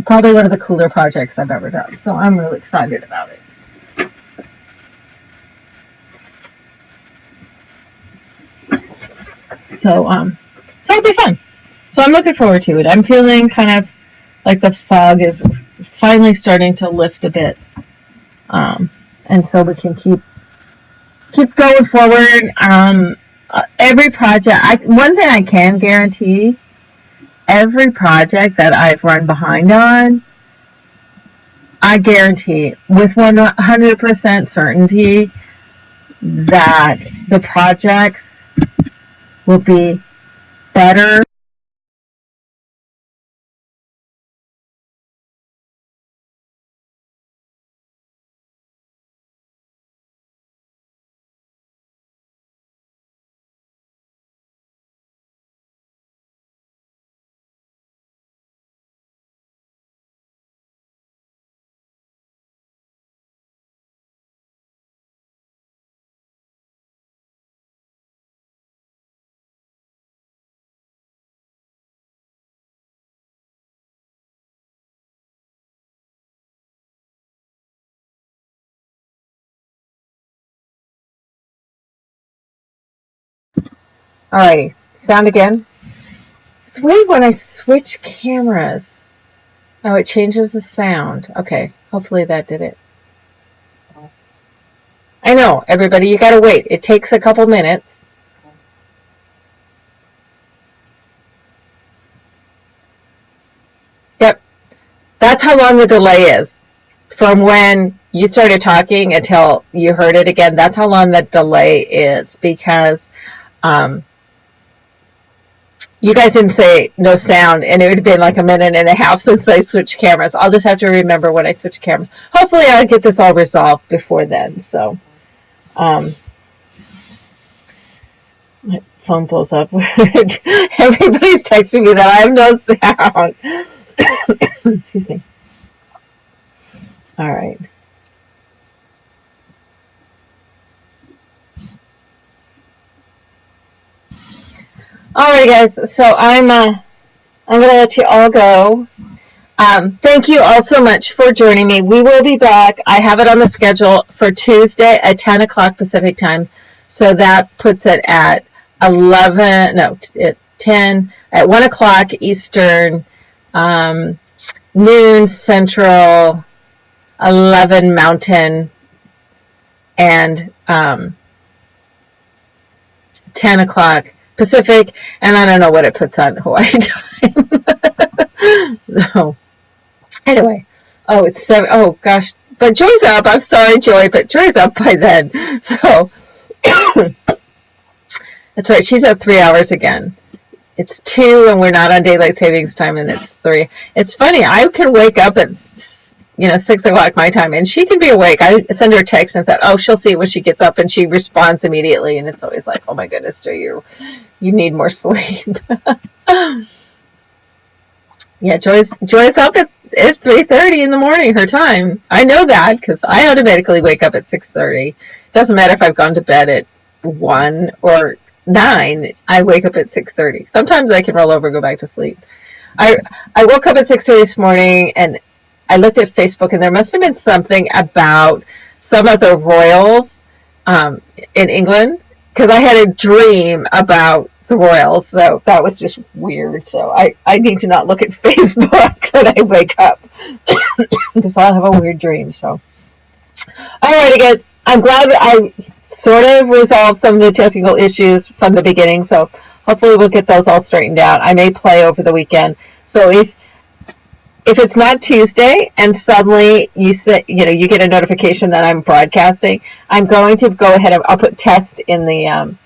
probably one of the cooler projects I've ever done. So I'm really excited about it. So it'll be fun. So I'm looking forward to it. I'm feeling kind of like the fog is finally starting to lift a bit. And so we can keep going forward. Every project, one thing I can guarantee, every project that I've run behind on, I guarantee with 100% certainty that the projects will be better. Alrighty, sound again. It's weird when I switch cameras. Oh, it changes the sound. Okay, hopefully that did it. I know, everybody, you gotta wait. It takes a couple minutes. Yep, that's how long the delay is. From when you started talking until you heard it again, that's how long that delay is, because you guys didn't say no sound, and it would have been like a minute and a half since I switched cameras. I'll just have to remember when I switch cameras. Hopefully I'll get this all resolved before then. So my phone blows up. Everybody's texting me that I have no sound. Excuse me. All right. Alrighty, guys. So I'm gonna let you all go. Thank you all so much for joining me. We will be back. I have it on the schedule for Tuesday at 10 o'clock Pacific time. So that puts it at 1 o'clock Eastern, noon Central, 11 Mountain, and 10 o'clock Pacific. And I don't know what it puts on Hawaii time. So, anyway, it's 7. Oh gosh, but Joy's up. I'm sorry, Joy, but Joy's up by then. So that's right. She's at 3 hours again. It's 2, and we're not on daylight savings time, and it's 3. It's funny. I can wake up at 6 o'clock my time, and she can be awake. I send her a text and thought, oh, she'll see it when she gets up, and she responds immediately. And it's always like, oh my goodness, Joy, you need more sleep. Yeah, Joy's up at 3:30 in the morning, her time. I know that because I automatically wake up at 6:30. Doesn't matter if I've gone to bed at 1 or 9. I wake up at 6:30. Sometimes I can roll over and go back to sleep. I woke up at 6:30 this morning and I looked at Facebook, and there must have been something about some of the royals in England, because I had a dream about the royals, so that was just weird. So I need to not look at Facebook when I wake up because I'll have a weird dream. So alrighty, guys, I'm glad that I sort of resolved some of the technical issues from the beginning, so hopefully we'll get those all straightened out. I may play over the weekend, so if it's not Tuesday and suddenly you get a notification that I'm broadcasting, I'm going to go ahead and I'll put test in the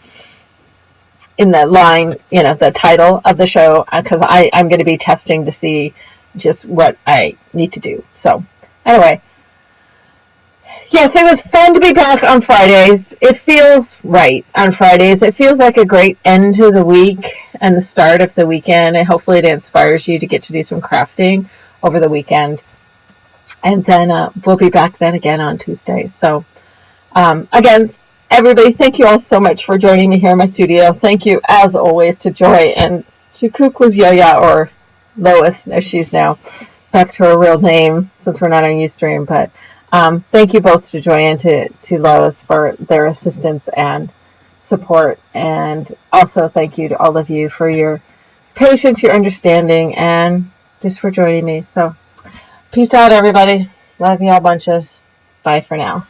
line, the title of the show, because I'm going to be testing to see just what I need to do. So anyway, yes, it was fun to be back on Fridays. It feels right on Fridays. It feels like a great end to the week and the start of the weekend, and hopefully it inspires you to get to do some crafting over the weekend. And then we'll be back then again on Tuesday. So again, everybody, thank you all so much for joining me here in my studio. Thank you, as always, to Joy and to Kukla's Yo-Ya, or Lois, as she's now back to her real name since we're not on Ustream. But thank you both to Joy and to Lois for their assistance and support. And also thank you to all of you for your patience, your understanding, and just for joining me. So peace out, everybody. Love you all bunches. Bye for now.